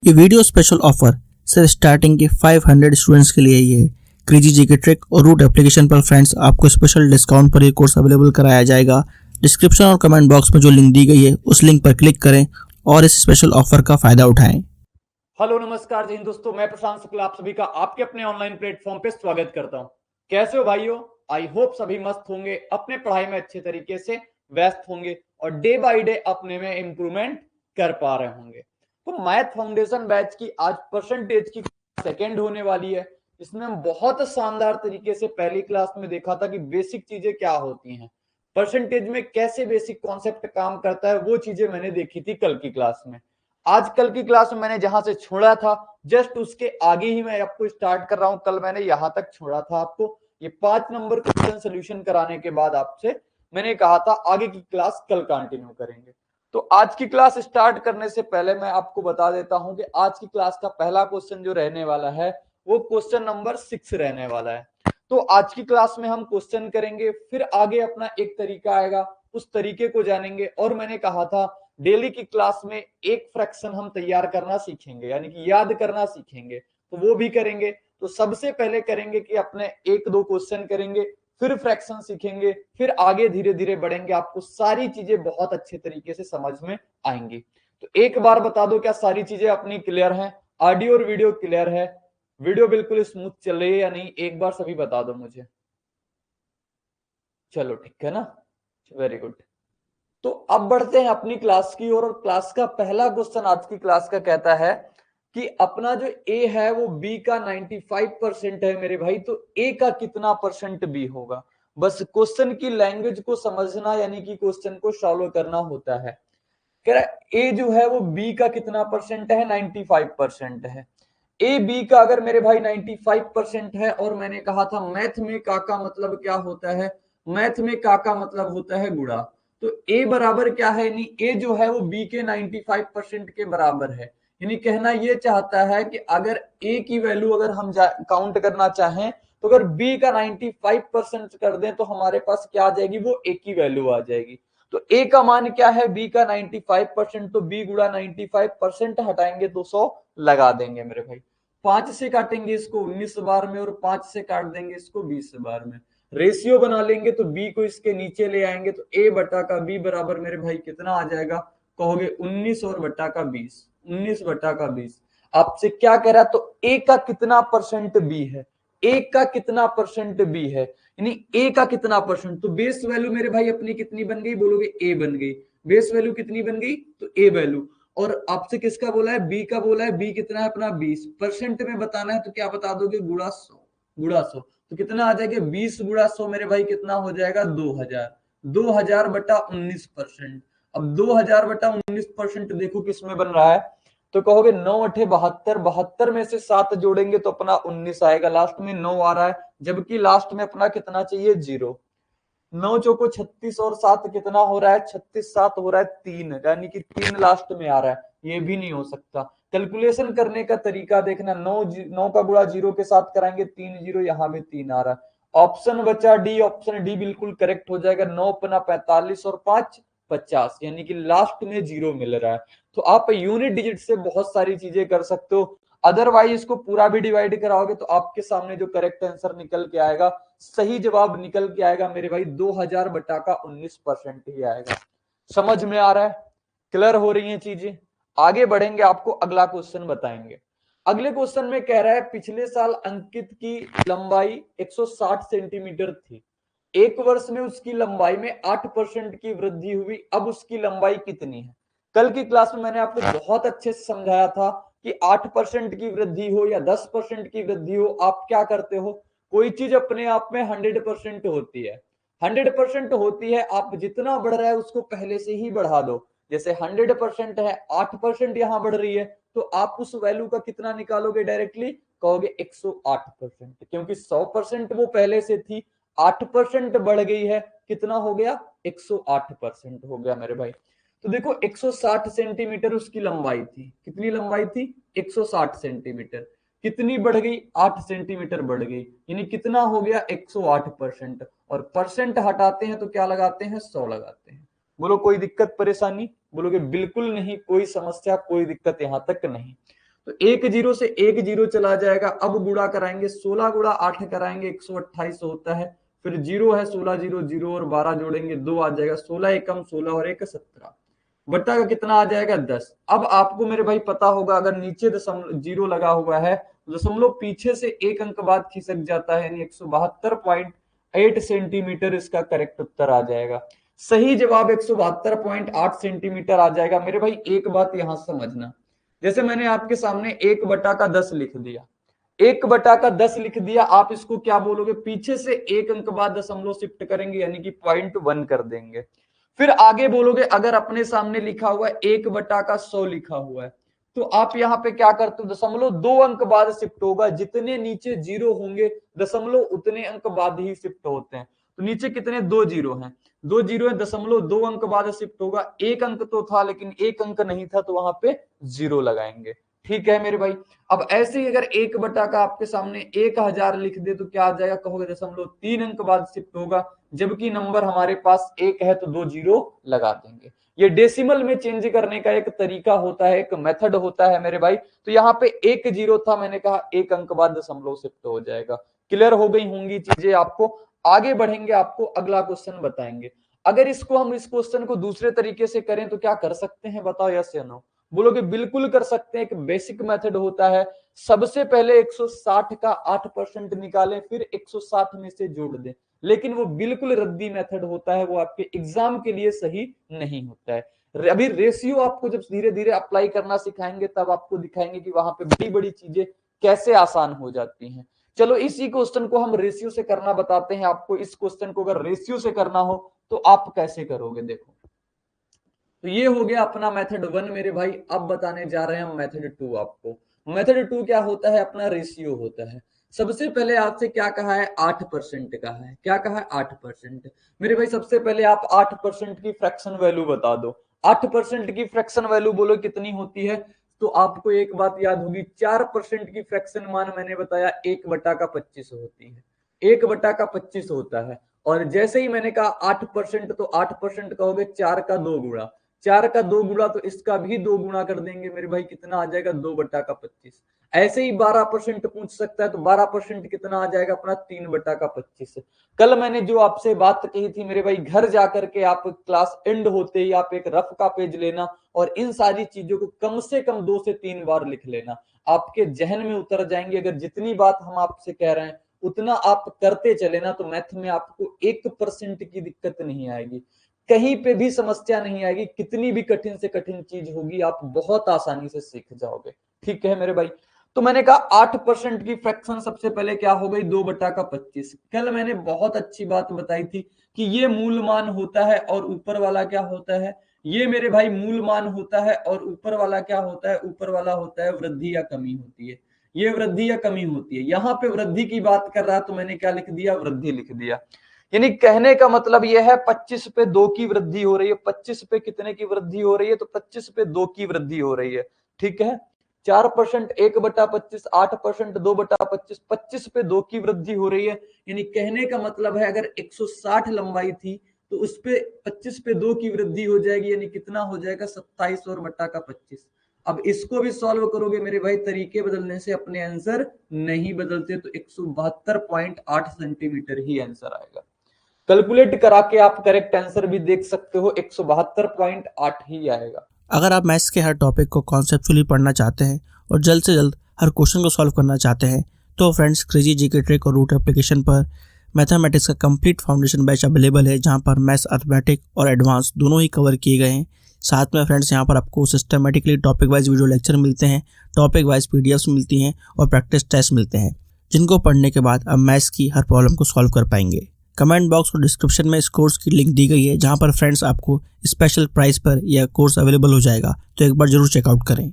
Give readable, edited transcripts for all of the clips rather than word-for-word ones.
ये video special offer सिर्फ starting के 500 स्टूडेंट्स के लिए ही है। क्रेजी जीके ट्रिक और रूट एप्लीकेशन पर फ्रेंड्स आपको स्पेशल डिस्काउंट पर ये कोर्स अवेलेबल कराया जाएगा। डिस्क्रिप्शन और कमेंट बॉक्स में जो लिंक दी गई है उस लिंक पर क्लिक करें और इस स्पेशल ऑफर का फायदा उठाएं। हेलो नमस्कार जी दोस्तों, मैं प्रशांत शुक्ला आप सभी का आपके अपने ऑनलाइन प्लेटफॉर्म पे स्वागत करता हूं। कैसे हो भाइयों? आई होप सभी मस्त होंगे, अपने पढ़ाई में अच्छे तरीके से व्यस्त होंगे और डे बाय डे अपने में इंप्रूवमेंट कर पा रहे होंगे। तो मैथ फाउंडेशन बैच की आज परसेंटेज की सेकेंड होने वाली है। इसमें हम बहुत शानदार तरीके से पहली क्लास में देखा था कि बेसिक चीजें क्या होती हैं, परसेंटेज में कैसे बेसिक कॉन्सेप्ट काम करता है, वो चीजें मैंने देखी थी कल की क्लास में। आज कल की क्लास में मैंने जहां से छोड़ा था जस्ट उसके आगे ही मैं आपको स्टार्ट कर रहा हूं। कल मैंने यहां तक छोड़ा था आपको ये 5 नंबर क्वेश्चन सोल्यूशन कराने के बाद आपसे मैंने कहा था आगे की क्लास कल कंटिन्यू करेंगे। तो आज की क्लास स्टार्ट करने से पहले मैं आपको बता देता हूं कि आज की क्लास का पहला क्वेश्चन जो रहने वाला है वो क्वेश्चन नंबर 6 रहने वाला है। तो आज की क्लास में हम क्वेश्चन करेंगे, फिर आगे अपना एक तरीका आएगा, उस तरीके को जानेंगे। और मैंने कहा था डेली की क्लास में एक फ्रैक्शन हम तैयार करना सीखेंगे, यानी कि याद करना सीखेंगे, तो वो भी करेंगे। तो सबसे पहले करेंगे कि अपने एक दो क्वेश्चन करेंगे, फिर फ्रैक्शन सीखेंगे, फिर आगे धीरे धीरे बढ़ेंगे। आपको सारी चीजें बहुत अच्छे तरीके से समझ में आएंगी। तो एक बार बता दो, क्या सारी चीजें अपनी क्लियर हैं? ऑडियो और वीडियो क्लियर है? वीडियो बिल्कुल स्मूथ चल रही है या नहीं, एक बार सभी बता दो मुझे। चलो ठीक है ना, वेरी गुड। तो अब बढ़ते हैं अपनी क्लास की ओर। और क्लास का पहला क्वेश्चन आज की क्लास का कहता है कि अपना जो ए है वो बी का 95% है मेरे भाई, तो ए का कितना परसेंट बी होगा? बस क्वेश्चन की लैंग्वेज को समझना, यानी कि क्वेश्चन को सॉल्व करना होता है। कह रहा ए जो है वो बी का कितना परसेंट है? 95% है। ए बी का अगर मेरे भाई 95% है, और मैंने कहा था मैथ में का मतलब क्या होता है? मैथ में का मतलब होता है गुणा। तो ए बराबर क्या है? यानी ए जो है वो बी के 95% के बराबर है। यानी कहना ये चाहता है कि अगर ए की वैल्यू अगर हम काउंट करना चाहें तो अगर बी का 95% कर दें तो हमारे पास क्या आ जाएगी? वो ए की वैल्यू आ जाएगी। तो ए का मान क्या है? बी का 95%, तो बी गुणा 95% हटाएंगे तो 100 लगा देंगे मेरे भाई। 5 से काटेंगे इसको 19 बार में और 5 से काट देंगे इसको 20 बार में। रेशियो बना लेंगे तो बी को इसके नीचे ले आएंगे तो ए बटा का बी बराबर मेरे भाई कितना आ जाएगा? कहोगे 19 और बटा का 20, 19 बटा का 20। आपसे क्या कह रहा है? तो ए का कितना परसेंट बी है? ए का कितना परसेंट बी है, यानी ए का कितना परसेंट? तो बेस वैल्यू मेरे भाई अपनी कितनी बन गई? बोलोगे ए बन गई। बेस वैल्यू कितनी बन गई? तो ए वैल्यू। और आपसे किसका बोला है? बी का बोला है। बी कितना है अपना? 20। परसेंट में बताना है तो क्या बता दोगे? गुणा 100। गुणा 100 तो कितना आ जाएगा? 20 गुणा 100 मेरे भाई कितना हो जाएगा? 2000। 2000 बटा 19%। अब 2000 बटा 19% देखो किसमें बन रहा है? तो कहोगे 9 अठे 72, 72 में से 7 जोड़ेंगे तो अपना 19 आएगा, लास्ट में 9 आ रहा है, जबकि लास्ट में अपना कितना चाहिए? 0। 9 चौको 36 और 7 कितना हो रहा है? 36, 7 हो रहा है 3, यानी कि 3 लास्ट में आ रहा है। ये भी नहीं हो सकता। कैलकुलेशन करने का तरीका देखना, 9 का गुणा 0 के साथ कराएंगे 3 0, यहाँ भी 3 आ रहा है। ऑप्शन बचा डी, ऑप्शन डी बिल्कुल करेक्ट हो जाएगा। 9 अपना 45 और 5 50, यानी कि लास्ट में 0 मिल रहा है। तो आप यूनिट डिजिट से बहुत सारी चीजें कर सकते हो। अदरवाइज इसको पूरा भी डिवाइड कराओगे तो आपके सामने जो करेक्ट आंसर निकल के आएगा, सही जवाब निकल के आएगा मेरे भाई 2000 बटा का 19% ही आएगा। समझ में आ रहा है? क्लियर हो रही हैं चीजें? आगे बढ़ेंगे, आपको अगला क्वेश्चन बताएंगे। अगले क्वेश्चन में कह रहा है पिछले साल अंकित की लंबाई 160 सेंटीमीटर थी, एक वर्ष में उसकी लंबाई में 8% की वृद्धि हुई, अब उसकी लंबाई कितनी है? कल की क्लास में मैंने आपको बहुत अच्छे से समझाया था कि 8% की वृद्धि हो या 10% की वृद्धि हो, आप क्या करते हो? कोई चीज अपने आप में 100% होती है, 100% होती है, आप जितना बढ़ रहा है उसको पहले से ही बढ़ा दो। जैसे 100% है, 8% यहां बढ़ रही है, तो आप उस वैल्यू का कितना निकालोगे? डायरेक्टली कहोगे 108%, क्योंकि 100% वो पहले से थी, 8% बढ़ गई है, कितना हो गया? 108% हो गया मेरे भाई। तो देखो 160 सेंटीमीटर उसकी लंबाई थी, कितनी लंबाई थी? 160 सेंटीमीटर। कितनी बढ़ गई? 8 सेंटीमीटर बढ़ गई, यानी कितना हो गया? 108%। और परसेंट हटाते हैं तो क्या लगाते हैं? 100 लगाते हैं। बोलो कोई दिक्कत परेशानी? बोलोगे बिल्कुल नहीं, कोई समस्या कोई दिक्कत यहां तक नहीं। तो एक जीरो से एक जीरो चला जाएगा। अब गुणा कराएंगे, 16 गुणा 8 कराएंगे 128 होता है। फिर जीरो है, 16 जीरो जीरो और 12 जोड़ेंगे 2 आ जाएगा। 16 एकम 16 और 1 17 बट्टा का कितना आ जाएगा 10। अब आपको मेरे भाई पता होगा अगर नीचे दशमलव जीरो लगा हुआ है दशमलव पीछे से एक अंक बाद खिसक जाता है, यानी 172.8 सेंटीमीटर इसका करेक्ट उत्तर आ जाएगा। सही जवाब 172.8 सेंटीमीटर आ जाएगा। मेरे भाई एक बात यहां समझना, जैसे मैंने आपके सामने 1/10 लिख दिया, 1/10 लिख दिया, आप इसको क्या बोलोगे, पीछे से एक अंक बाद दशमलव शिफ्ट करेंगे यानी कि 0.1 कर देंगे। फिर आगे बोलोगे अगर अपने सामने लिखा हुआ है 1/100 लिखा हुआ है तो आप यहां पे क्या करते हो, दशमलव 2 अंक बाद शिफ्ट होगा। जितने नीचे जीरो होंगे दशमलव उतने अंक बाद ही शिफ्ट होते हैं। तो नीचे कितने, 2 जीरो हैं, 2 जीरो है, दशमलव 2 अंक बाद शिफ्ट होगा। एक अंक तो था लेकिन एक अंक नहीं था तो वहां पे जीरो लगाएंगे। ठीक है मेरे भाई। अब ऐसे ही अगर 1 का आपके सामने 1000 लिख दे तो क्या आ जाएगा, कहोगे दशमलव 3 अंक बाद शिफ्ट होगा। जबकि नंबर हमारे पास एक है तो 2 जीरो लगा देंगे। ये डेसिमल में चेंज करने का एक तरीका होता है, एक मेथड होता है मेरे भाई। तो यहाँ पे एक जीरो था, मैंने कहा एक अंक बाद दशमलव शिफ्ट हो जाएगा। क्लियर हो गई होंगी चीजें आपको। आगे बढ़ेंगे, आपको अगला क्वेश्चन बताएंगे। अगर इसको हम इस क्वेश्चन को दूसरे तरीके से करें तो क्या कर सकते हैं, बताओ यस या नो। बोलोगे बिल्कुल कर सकते हैं। एक बेसिक मेथड होता है, सबसे पहले 160 का 8% निकालें फिर 160 में से जोड़ दें। लेकिन वो बिल्कुल रद्दी मेथड होता है, वो आपके एग्जाम के लिए सही नहीं होता है। अभी रेशियो आपको जब धीरे धीरे अप्लाई करना सिखाएंगे तब आपको दिखाएंगे कि वहां पे बड़ी बड़ी चीजें कैसे आसान हो जाती हैं। चलो इसी क्वेश्चन को हम रेशियो से करना बताते हैं आपको। इस क्वेश्चन को अगर रेशियो से करना हो तो आप कैसे करोगे, देखो। तो ये हो गया अपना मेथड 1 मेरे भाई। अब बताने जा रहे हैं हम मेथड 2 आपको। मेथड 2 क्या होता है, अपना रेशियो होता है। सबसे पहले आपसे क्या कहा है, 8% कहा है। क्या कहा है, 8%। मेरे भाई सबसे पहले आप 8% की फ्रैक्शन वैल्यू बता दो। 8% की फ्रैक्शन वैल्यू बोलो कितनी होती है। तो आपको एक बात याद होगी, 4% की फ्रैक्शन मान मैंने बताया 1/25 होती है। 1/25 होता है। और जैसे ही मैंने कहा 8%, तो 8% कहोगे 4 का 2 गुणा, 4 का 2 गुणा तो इसका भी 2 गुणा कर देंगे मेरे भाई, कितना आ जाएगा 2/25। ऐसे ही 12% पूछ सकता है तो 12% कितना आ जाएगा अपना 3/25। कल मैंने जो आपसे बात कही थी मेरे भाई, घर जाकर के आप क्लास एंड होते ही आप एक रफ का पेज लेना और इन सारी चीजों को कम से कम 2 से 3 बार लिख लेना, आपके जहन में उतर जाएंगे। अगर जितनी बात हम आपसे कह रहे हैं उतना आप करते चले ना तो मैथ में आपको 1% की दिक्कत नहीं आएगी, कहीं पे भी समस्या नहीं आएगी। कितनी भी कठिन से कठिन चीज होगी आप बहुत आसानी से सीख जाओगे। ठीक है मेरे भाई। तो मैंने कहा 8% की फ्रैक्शन सबसे पहले क्या हो गई, 2/25। कल मैंने बहुत अच्छी बात बताई थी कि ये मूल मान होता है और ऊपर वाला क्या होता है, ये मेरे भाई मूल मान होता है और ऊपर वाला क्या होता है, ऊपर वाला होता है वृद्धि या कमी होती है। ये वृद्धि या कमी होती है। यहाँ पे वृद्धि की बात कर रहा है तो मैंने क्या लिख दिया, वृद्धि लिख दिया। यानी कहने का मतलब यह है 25 पे 2 की वृद्धि हो रही है। 25 पे कितने की वृद्धि हो रही है, तो 25 पे 2 की वृद्धि हो रही है। ठीक है। 4% 1/25, 8% 2/25, 25 पे 2 की वृद्धि हो रही है। यानी कहने का मतलब है अगर 160 लंबाई थी तो उस पे 25 पे 2 की वृद्धि हो जाएगी, यानी कितना हो जाएगा 27 और बट्टा का 25। अब इसको भी सॉल्व करोगे मेरे भाई, तरीके बदलने से अपने आंसर नहीं बदलते, तो 172.8 सेंटीमीटर ही आंसर आएगा। कैलकुलेट करा के आप करेक्ट आंसर भी देख सकते हो, 172.8 ही आएगा। अगर आप मैथ्स के हर टॉपिक को कॉन्सेप्चुअली पढ़ना चाहते हैं और जल्द से जल्द हर क्वेश्चन को सॉल्व करना चाहते हैं तो फ्रेंड्स क्रेजी जीके ट्रिक और रूट एप्लीकेशन पर मैथमेटिक्स का कंप्लीट फाउंडेशन बैच अवेलेबल है, जहां पर मैथ्स, अर्थमेटिक और एडवांस दोनों ही कवर किए गए हैं। साथ में फ्रेंड्स यहाँ पर आपको systematically topic wise video lecture मिलते हैं, टॉपिक वाइज पीडीएफ्स मिलती हैं और प्रैक्टिस टेस्ट मिलते हैं, जिनको पढ़ने के बाद आप मैथ्स की हर प्रॉब्लम को सॉल्व कर पाएंगे। कमेंट बॉक्स और डिस्क्रिप्शन में इस कोर्स की लिंक दी गई है, जहां पर फ्रेंड्स आपको स्पेशल प्राइस पर यह कोर्स अवेलेबल हो जाएगा, तो एक बार जरूर चेकआउट करें।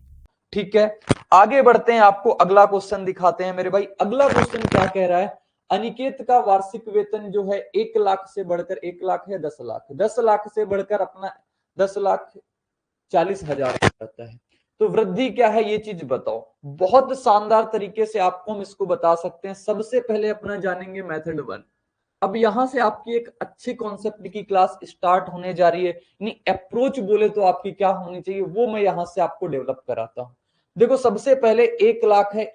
ठीक है, आगे बढ़ते हैं, आपको अगला क्वेश्चन दिखाते हैं मेरे भाई। अगला क्वेश्चन क्या कह रहा है, अनिकेत का वार्षिक वेतन जो है 1 लाख से बढ़कर 1 लाख है 10 लाख, 10 लाख से बढ़कर अपना 10,40,000 रहता है। तो वृद्धि क्या है ये चीज बताओ। बहुत शानदार तरीके से आपको हम इसको बता सकते हैं। सबसे पहले अपना जानेंगे मेथड 1। अब यहां से आपकी एक अच्छी कॉन्सेप्ट की क्लास स्टार्ट होने जा रही है, यानी अप्रोच बोले तो आपकी क्या होनी चाहिए वो मैं यहां से आपको डेवलप कराता हूं। देखो सबसे पहले 1 लाख है,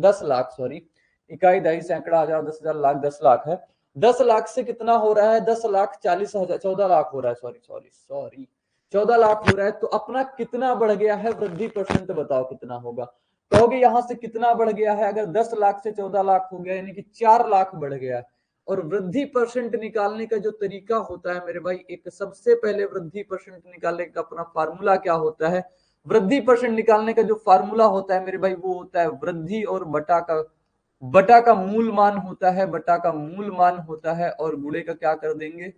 10 लाख सॉरी, इकाई दहाई सैकड़ा हजार 10,000 लाख 10 लाख है। 10 लाख से कितना हो रहा है, 10,40,000 14 लाख हो रहा है, सॉरी सॉरी सॉरी 14 लाख हो रहा है। तो अपना कितना बढ़ गया है, वृद्धि परसेंट बताओ कितना होगा। कहोगे यहां से कितना बढ़ गया है, अगर 10 लाख से 14 लाख हो गया यानी कि 4 लाख बढ़ गया है। और वृद्धि परसेंट निकालने का जो तरीका होता है मेरे भाई, एक सबसे पहले वृद्धि परसेंट निकालने का अपना फार्मूला क्या होता है, वृद्धि परसेंट निकालने का जो फार्मूला होता है मेरे भाई वो होता है वृद्धि और बटा का मूल मान होता है, बटा का मूल मान होता है, और गुणे का क्या कर देंगे,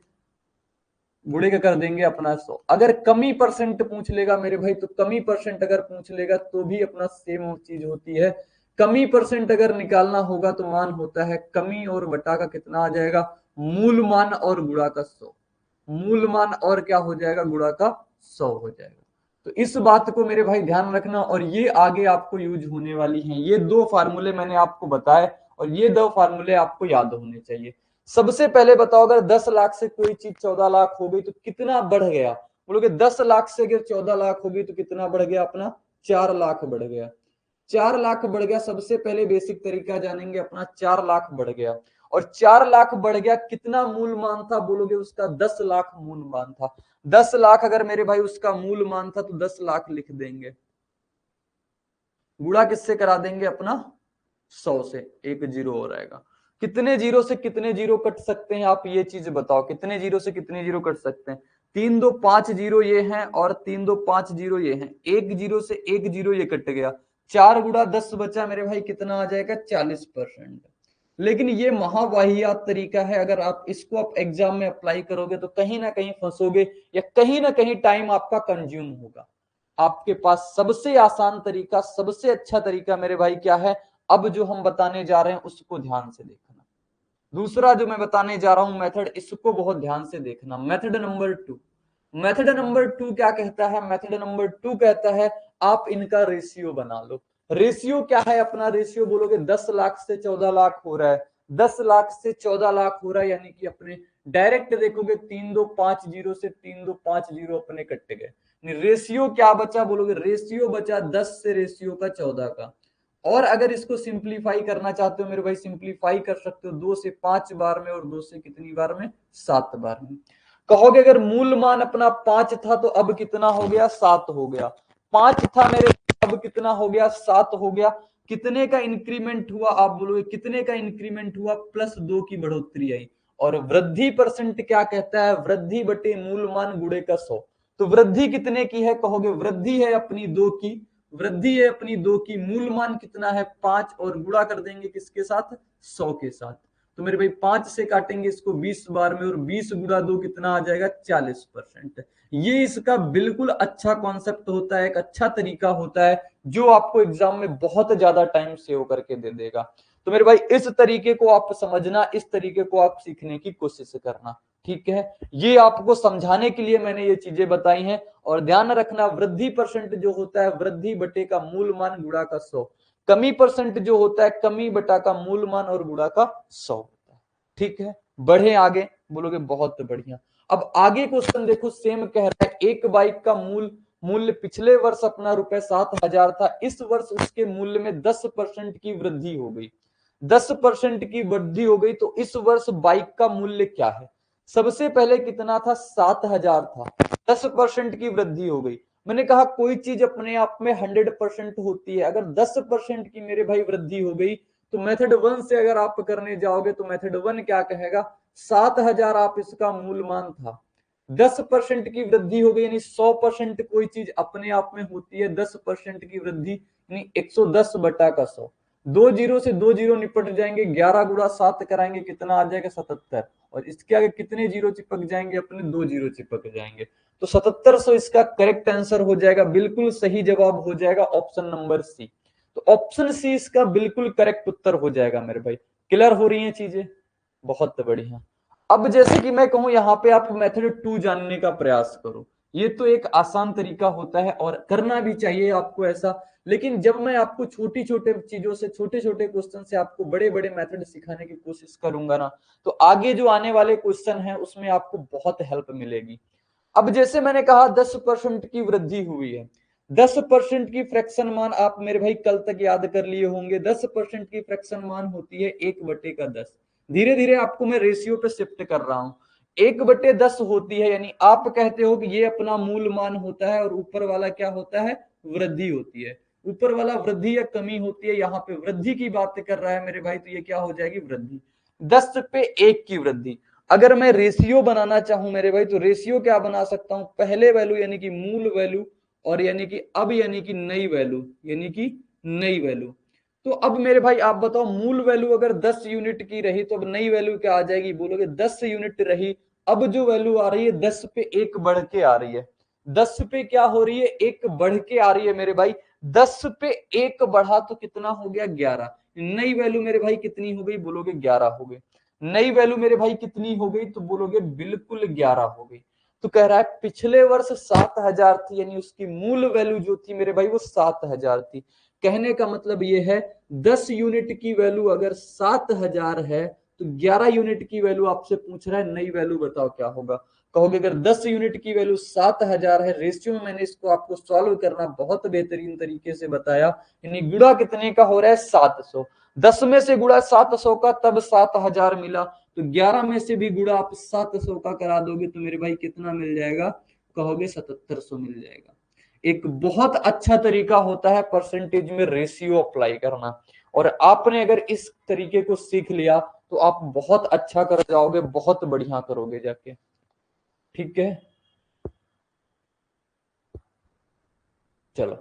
गुणे का कर देंगे अपना 100। अगर कमी परसेंट पूछ लेगा मेरे भाई, तो कमी परसेंट अगर पूछ लेगा तो भी अपना सेम चीज होती है। कमी परसेंट अगर निकालना होगा तो मान होता है कमी और बटा का कितना आ जाएगा, मूल मान और गुणा का 100, मूल मान और क्या हो जाएगा, गुणा का 100 हो जाएगा। तो इस बात को मेरे भाई ध्यान रखना, और ये आगे आपको यूज होने वाली हैं। ये दो फार्मूले मैंने आपको बताए और ये दो फार्मूले आपको याद होने चाहिए। सबसे पहले बताओ, अगर 10 लाख से कोई चीज 14 लाख हो गई तो कितना बढ़ गया, बोलोगे 10 लाख से अगर 14 लाख हो गई तो कितना बढ़ गया, अपना 4 लाख बढ़ गया। 4 लाख बढ़ गया, सबसे पहले बेसिक तरीका जानेंगे अपना, 4 लाख बढ़ गया। और 4 लाख बढ़ गया, कितना मूल मान था, बोलोगे उसका 10 लाख मूल मान था। 10 लाख अगर मेरे भाई उसका मूल मान था तो 10 लाख लिख देंगे, गुणा किससे करा देंगे अपना 100 से, एक जीरो हो रहेगा। कितने जीरो से कितने जीरो कट सकते हैं आप ये चीज बताओ, कितने जीरो से कितने जीरो कट सकते हैं, 3 2 5 जीरो ये हैं और 3 2 5 जीरो ये हैं, एक जीरो से एक जीरो ये कट गया, 4 गुणा 10 बचा मेरे भाई, कितना आ जाएगा 40%। लेकिन ये महावाहियात तरीका है, अगर आप इसको आप एग्जाम में अप्लाई करोगे तो कहीं ना कहीं फंसोगे, या कहीं ना कहीं टाइम आपका कंज्यूम होगा। आपके पास सबसे आसान तरीका, सबसे अच्छा तरीका मेरे भाई क्या है, अब जो हम बताने जा रहे हैं उसको ध्यान से देखना। दूसरा जो मैं बताने जा रहा हूं मेथड, इसको बहुत ध्यान से देखना। मेथड नंबर 2, मेथड नंबर 2 क्या कहता है, मेथड नंबर 2 कहता है आप इनका रेशियो बना लो। रेशियो क्या है अपना, रेशियो बोलोगे 10 लाख से 14 लाख हो रहा है, 10 लाख से 14 लाख हो रहा है, यानी कि अपने डायरेक्ट देखोगे 3 2 5 जीरो से 3 2 5 जीरो अपने कट गए। रेशियो क्या बचा, बोलोगे रेशियो बचा 10 से रेशियो का 14 का। और अगर इसको सिंप्लीफाई करना चाहते हो मेरे भाई, सिंप्लीफाई कर सकते हो 2 से 5 बार में और 2 से कितनी बार में, 7 बार में। कहोगे अगर मूल मान अपना 5 था तो अब कितना हो गया, 7 हो गया। 5 था मेरे, अब कितना हो गया, 7 हो गया। कितने का इंक्रीमेंट हुआ, आप बोलोगे कितने का इंक्रीमेंट हुआ, +2 की बढ़ोतरी आई। और वृद्धि परसेंट क्या कहता है, वृद्धि बटे मूल मान गुणे का 100। तो वृद्धि कितने की है, कहोगे वृद्धि है अपनी 2 की, वृद्धि है अपनी 2 की, मूल मान कितना है 5, और गुणा कर देंगे किसके साथ, 100 के साथ। तो मेरे भाई 5 से काटेंगे इसको 20 बार में, और 20 गुणा 2 कितना आ जाएगा, 40%। ये इसका बिल्कुल अच्छा कॉन्सेप्ट होता है, एक अच्छा तरीका होता है जो आपको एग्जाम में बहुत ज्यादा टाइम सेव करके दे देगा। तो मेरे भाई इस तरीके को आप समझना, इस तरीके को आप सीखने की कोशिश करना, ठीक है। ये आपको समझाने के लिए मैंने ये चीजें बताई हैं। और ध्यान रखना, वृद्धि परसेंट जो होता है वृद्धि बटे का मूल मान गुणा का 100, कमी परसेंट जो होता है कमी बटा का मूल मान और गुणा का 100 होता है, ठीक है। बढ़े आगे, बोलोगे बहुत बढ़िया। अब आगे क्वेश्चन देखो, सेम कह रहा है एक बाइक का मूल्य पिछले वर्ष अपना ₹7,000 था, इस वर्ष उसके मूल्य में 10% की वृद्धि हो गई, 10% की वृद्धि हो गई, तो इस वर्ष बाइक का मूल्य क्या है। सबसे पहले कितना था, 7,000 था, 10% की वृद्धि हो गई। मैंने कहा कोई चीज अपने आप में 100% होती है, अगर 10% की मेरे भाई वृद्धि हो गई तो मेथड 1 से अगर आप करने जाओगे तो मेथड 1 क्या कहेगा, 7,000 आप इसका मूल मान था, 10% की वृद्धि हो गई, यानी 100% कोई चीज अपने आप में होती है, 10% की वृद्धि यानी 110 बटा का 100। 2 जीरो से 2 जीरो निपट जाएंगे, 11 गुणा 7 कराएंगे कितना आ जाएगा, 77। और इसके आगे कितने जीरो चिपक जाएंगे, अपने 2 जीरो चिपक जाएंगे, तो 7700 इसका करेक्ट आंसर हो जाएगा, बिल्कुल सही जवाब हो जाएगा ऑप्शन नंबर सी। तो ऑप्शन सी इसका बिल्कुल करेक्ट उत्तर हो जाएगा मेरे भाई। क्लियर हो रही हैं चीजें, बहुत बढ़िया। अब जैसे कि मैं कहूं यहाँ पे आप मेथड 2 जानने का प्रयास करो, ये तो एक आसान तरीका होता है और करना भी चाहिए आपको ऐसा। लेकिन जब मैं आपको छोटी छोटे चीजों से, छोटे छोटे क्वेश्चन से आपको बड़े बड़े मेथड सिखाने की कोशिश करूंगा ना, तो आगे जो आने वाले क्वेश्चन है उसमें आपको बहुत हेल्प मिलेगी। अब जैसे मैंने कहा 10% की वृद्धि हुई है, 10% की फ्रैक्शन मान आप मेरे भाई कल तक याद कर लिए होंगे। 10% की फ्रैक्शन मान होती है 1/10। धीरे धीरे आपको मैं रेशियो पे शिफ्ट कर रहा हूं। 1/10 होती है, यानी आप कहते हो कि ये अपना मूल मान होता है और ऊपर वाला क्या होता है, वृद्धि होती है। ऊपर वाला वृद्धि या कमी होती है, यहाँ पे वृद्धि की बात कर रहा है मेरे भाई, तो ये क्या हो जाएगी, वृद्धि। 10/1 की वृद्धि। अगर मैं रेशियो बनाना चाहूं मेरे भाई, तो रेशियो क्या बना सकता हूं, पहले वैल्यू यानी कि मूल वैल्यू और यानी कि अब यानी कि नई वैल्यू, यानी कि नई वैल्यू। तो अब मेरे भाई आप बताओ, मूल वैल्यू अगर 10 यूनिट की रही तो अब नई वैल्यू क्या आ जाएगी, बोलोगे 10 यूनिट रही। अब जो वैल्यू आ रही है 10/1 बढ़ के आ रही है। 10 पे क्या हो रही है, 1 बढ़ के आ रही है मेरे भाई। 10/1 बढ़ा तो कितना हो गया, 11। नई वैल्यू मेरे भाई कितनी हो गई, बोलोगे 11 हो गई। नई वैल्यू मेरे भाई कितनी हो गई, तो बोलोगे बिल्कुल 11 हो गई। तो कह रहा है पिछले वर्ष 7,000 थी, यानी उसकी मूल वैल्यू जो थी मेरे भाई वो 7,000 थी। कहने का मतलब ये है 10 यूनिट की वैल्यू अगर 7,000 है तो 11 यूनिट की वैल्यू आपसे पूछ रहा है, नई वैल्यू बताओ क्या होगा। कहोगे अगर 10 यूनिट की वैल्यू 7,000 है, रेशियो में मैंने इसको आपको सॉल्व करना बहुत बेहतरीन तरीके से बताया, यानी गुणा कितने का हो रहा है, 700। 10 में से गुणा 700 का, तब 7,000 मिला। तो 11 में से भी गुणा आप 700 का करा दोगे तो मेरे भाई कितना मिल जाएगा, कहोगे 7700 मिल जाएगा। एक बहुत अच्छा तरीका होता है परसेंटेज में रेशियो अप्लाई करना, और आपने अगर इस तरीके को सीख लिया तो आप बहुत अच्छा कर जाओगे, बहुत बढ़िया करोगे जाके। ठीक है, चलो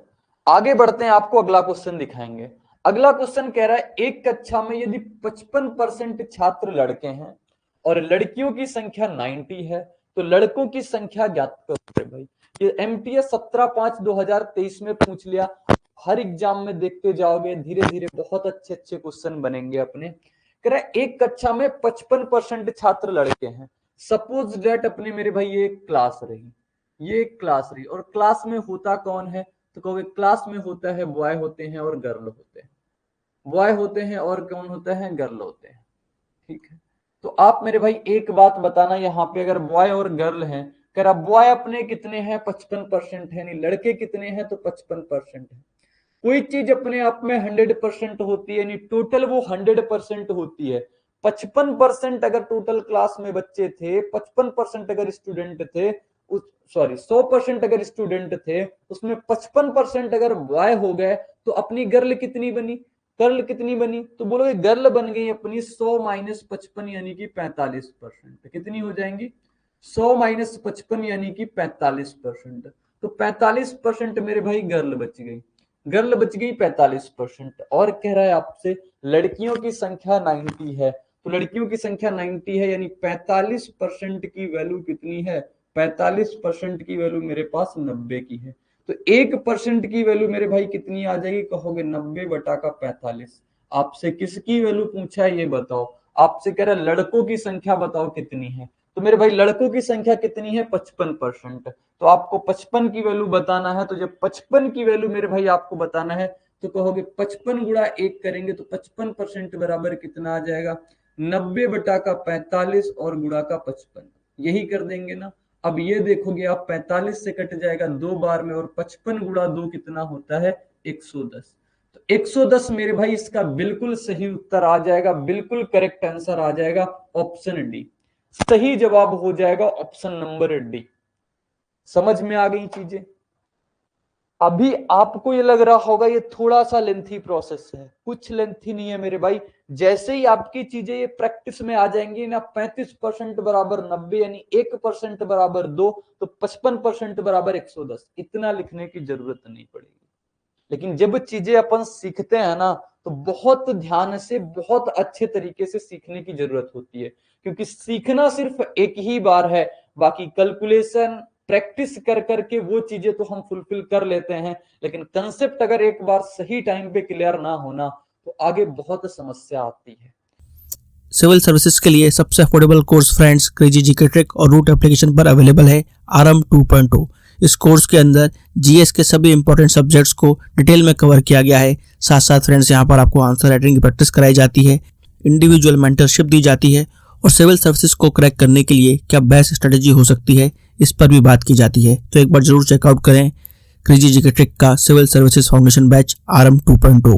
आगे बढ़ते हैं, आपको अगला क्वेश्चन दिखाएंगे। अगला क्वेश्चन कह रहा है एक कक्षा में यदि 55% छात्र लड़के हैं और लड़कियों की संख्या 90 है तो लड़कों की संख्या ज्ञात करो भाई। ये एमटीएस 17/5/2023 में पूछ लिया, हर एग्जाम में देखते जाओगे, धीरे धीरे बहुत अच्छे अच्छे क्वेश्चन बनेंगे अपने। कह रहा है एक कक्षा में 55% छात्र लड़के हैं। सपोज दैट अपने मेरे भाई ये क्लास रही, ये क्लास रही, और क्लास में होता कौन है, तो कहोगे क्लास में होता है बॉय होते हैं और गर्ल होते हैं, बॉय होते हैं और कौन होता है, गर्ल होते हैं। ठीक है, तो आप मेरे भाई एक बात बताना, यहाँ पे अगर बॉय और गर्ल हैं, कह रहा बॉय अपने कितने हैं, 55% है, नहीं लड़के कितने हैं, तो 55% है। कोई चीज अपने आप में 100% होती है, नहीं टोटल वो 100% होती है। 55% अगर टोटल क्लास में बच्चे थे, 55% अगर स्टूडेंट थे, उस सॉरी 100% अगर स्टूडेंट थे, उसमें 55% अगर बॉय हो गए तो अपनी गर्ल कितनी बनी, गर्ल कितनी बनी, तो बोलोगे गर्ल बन गई अपनी 100 - 55 यानी कि 45%। कितनी हो जाएंगी, 100 - 55 यानी कि 45%। तो 45% मेरे भाई गर्ल बच गई, गर्ल बच गई 45%। और कह रहा है आपसे लड़कियों की संख्या 90 है, तो लड़कियों की संख्या 90 है, यानी 45% की वैल्यू कितनी है, 45% की वैल्यू मेरे पास 90 की है। तो 1% की वैल्यू मेरे भाई कितनी आ जाएगी, कहोगे 90/45। आपसे किसकी वैल्यू पूछा है ये बताओ, आपसे कह रहा है लड़कों की संख्या बताओ कितनी है, तो मेरे भाई लड़कों की संख्या कितनी है, 55%। तो आपको 55 की वैल्यू बताना है, तो जब 55 की वैल्यू मेरे भाई आपको बताना है तो कहोगे 55 गुणा 1 करेंगे तो 55% बराबर कितना आ जाएगा, 90/45 और गुणा का 55, यही कर देंगे ना। अब ये देखोगे आप 45 से कट जाएगा 2 बार में, और 55 गुणा 2 कितना होता है, 110। तो 110 मेरे भाई इसका बिल्कुल सही उत्तर आ जाएगा, बिल्कुल करेक्ट आंसर आ जाएगा ऑप्शन डी। सही जवाब हो जाएगा ऑप्शन नंबर डी। समझ में आ गई चीजें। अभी आपको ये लग रहा होगा ये थोड़ा सा लेंथी प्रोसेस है, कुछ लेंथी नहीं है मेरे भाई। जैसे ही आपकी चीजें ये प्रैक्टिस में आ जाएंगी ना, 35% बराबर 90 यानी 1% बराबर 2, तो 55% बराबर 110, इतना लिखने की जरूरत नहीं पड़ेगी। लेकिन जब चीजें अपन सीखते हैं ना, तो बहुत ध्यान से बहुत अच्छे तरीके से सीखने की जरूरत होती है, क्योंकि सीखना सिर्फ एक ही बार है, बाकी कैलकुलेशन प्रैक्टिस कर करके वो चीजें तो हम फुलफिल कर लेते हैं, लेकिन कंसेप्ट अगर एक बार सही टाइम पे क्लियर ना होना तो आगे बहुत समस्या आती है। सिविल सर्विसेज के लिए सबसे affordable course friends crazy GK trick और रूट एप्लीकेशन पर अवेलेबल है आरएम 2.0। इस कोर्स के अंदर जीएस के सभी इंपॉर्टेंट सब्जेक्ट्स को डिटेल में कवर किया गया है। साथ साथ फ्रेंड्स यहाँ पर आपको आंसर राइटिंग की प्रैक्टिस कराई जाती है, इंडिविजुअल मेंटरशिप दी जाती है, और सिविल सर्विसेज को क्रैक करने के लिए क्या बेस्ट स्ट्रेटेजी हो सकती है इस पर भी बात की जाती है। तो एक बार जरूर चेकआउट करें क्रेजी जीके ट्रिक का civil services foundation batch RM 2.0।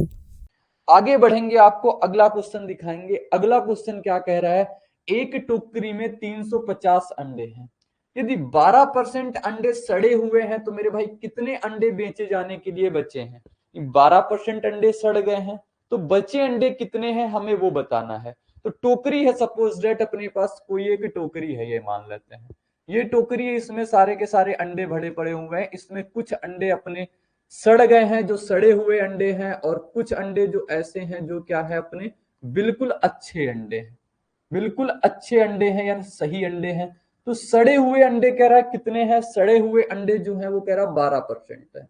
आगे बढ़ेंगे, आपको अगला क्वेश्चन दिखाएंगे। अगला क्वेश्चन क्या कह रहा है, एक टोकरी में 350 अंडे हैं। यदि 12% अंडे सड़े हुए हैं तो मेरे भाई कितने अंडे बेचे जाने के लिए बचे हैं। 12% अंडे सड़ गए हैं तो बचे अंडे कितने हैं हमें वो बताना है। तो टोकरी है, सपोज डेट अपने पास कोई एक टोकरी है, ये मान लेते हैं ये टोकरी है, इसमें सारे के सारे अंडे भरे पड़े हुए हैं। इसमें कुछ अंडे अपने सड़ गए हैं, जो सड़े हुए अंडे हैं, और कुछ अंडे जो ऐसे हैं जो क्या है अपने बिल्कुल अच्छे अंडे हैं, बिल्कुल अच्छे अंडे हैं यानी सही अंडे हैं। तो सड़े हुए अंडे कह रहा है कितने हैं, सड़े हुए अंडे जो है वो कह रहा 12% है।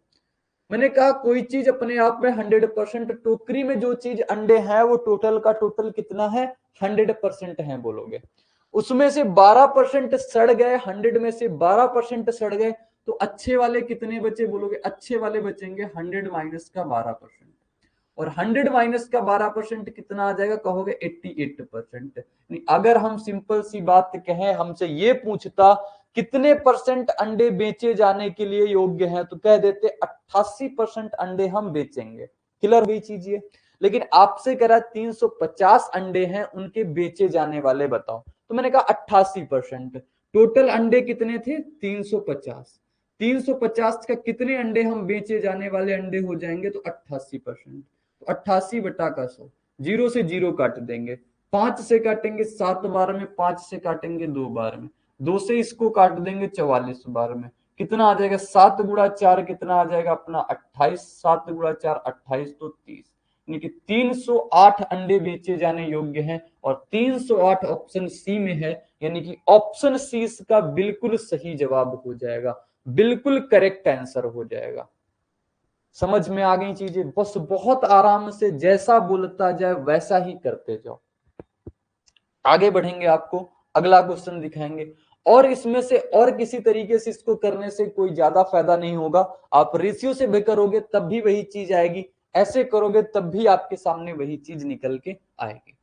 मैंने कहा कोई चीज अपने आप में 100%, टोकरी में जो चीज अंडे हैं वो टोटल का टोटल कितना है 100% है बोलोगे। उसमें से 12% सड़ गए, 100 में से 12% सड़ गए तो अच्छे वाले कितने बचे बोलोगे, अच्छे वाले बचेंगे 100 माइनस का 12%। और 100 माइनस का 12% कितना आ जाएगा कहोगे 88%। अगर हम सिंपल सी बात कहें, हमसे ये पूछता कितने परसेंट अंडे बेचे जाने के लिए योग्य हैं तो कह देते 88% अंडे हम बेचेंगे। क्लियर हुई चीज ये। लेकिन आपसे कह रहा 350 अंडे हैं, उनके बेचे जाने वाले बताओ। तो मैंने कहा 88%। टोटल अंडे कितने थे 350। 350 का कितने अंडे हम बेचे जाने वाले अंडे हो जाएंगे तो 88%। तो 88 बटा का 100, जीरो से जीरो काट देंगे, 5 से काटेंगे 7 बार में, 5 से काटेंगे 2 बार में, 2 से इसको काट देंगे 44 बार में। कितना आ जाएगा 7 गुणा 4 कितना आ जाएगा अपना 28, 7 गुणा 4 28 तो 30, यानी कि 308 अंडे बेचे जाने योग्य हैं और 308 ऑप्शन सी में है, यानी कि ऑप्शन सी इसका बिल्कुल सही जवाब हो जाएगा, बिल्कुल करेक्ट आंसर हो जाएगा। समझ में आ गई चीजें, बस बहुत आराम से जैसा बोलता जाए वैसा ही करते जाओ। आगे बढ़ेंगे, आपको अगला क्वेश्चन दिखाएंगे और इसमें से और किसी तरीके से इसको करने से कोई ज्यादा फायदा नहीं होगा। आप रेशियो से भी करोगे तब भी वही चीज आएगी, ऐसे करोगे तब भी आपके सामने वही चीज निकल के आएगी।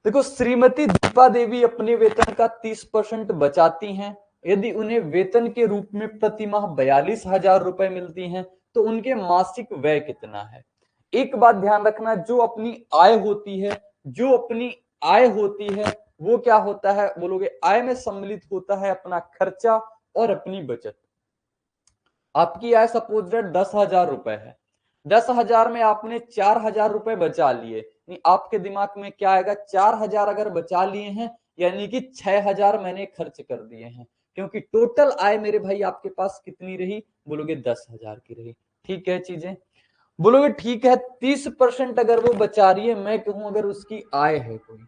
देखो, श्रीमती दीपा देवी अपने वेतन का 30% बचाती हैं। यदि उन्हें वेतन के रूप में प्रति माह 42,000 रुपए मिलती हैं तो उनके मासिक व्यय कितना है। एक बात ध्यान रखना, जो अपनी आय होती है, जो अपनी आय होती है वो क्या होता है बोलोगे, आय में सम्मिलित होता है अपना खर्चा और अपनी बचत। आपकी आय सपोज दैट 10,000 रुपए है, 10,000 में आपने 4,000 रुपए बचा लिए, आपके दिमाग में क्या आएगा, 4,000 अगर बचा लिए हैं यानी कि 6,000 मैंने खर्च कर दिए हैं, क्योंकि टोटल आय मेरे भाई आपके पास कितनी रही बोलोगे 10,000 की रही। ठीक है चीजें, बोलोगे ठीक है 30% अगर वो बचा रही है, मैं कहूं अगर उसकी आय है कोई,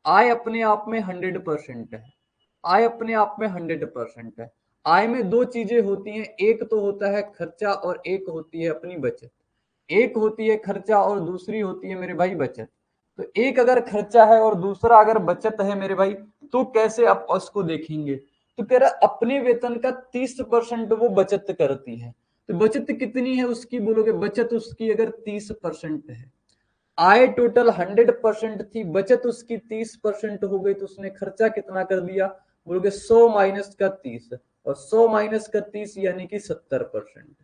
आय अपने आप में 100% है, आय अपने आप में 100% है। आय में दो चीजें होती हैं, एक तो होता है खर्चा और एक होती है अपनी बचत। एक होती है खर्चा और दूसरी होती है मेरे भाई बचत। तो एक अगर खर्चा है और दूसरा अगर बचत है मेरे भाई, तो कैसे आप उसको देखेंगे। तो कह रहा अपने वेतन का 30% वो बचत करती है। तो बचत कितनी है उसकी बोलोगे, बचत उसकी अगर 30% है, आय टोटल 100% थी, बचत उसकी 30% हो गई, तो उसने खर्चा कितना कर दिया बोलोगे 100 माइनस का 30, और 100 माइनस का 30 यानी कि 70%।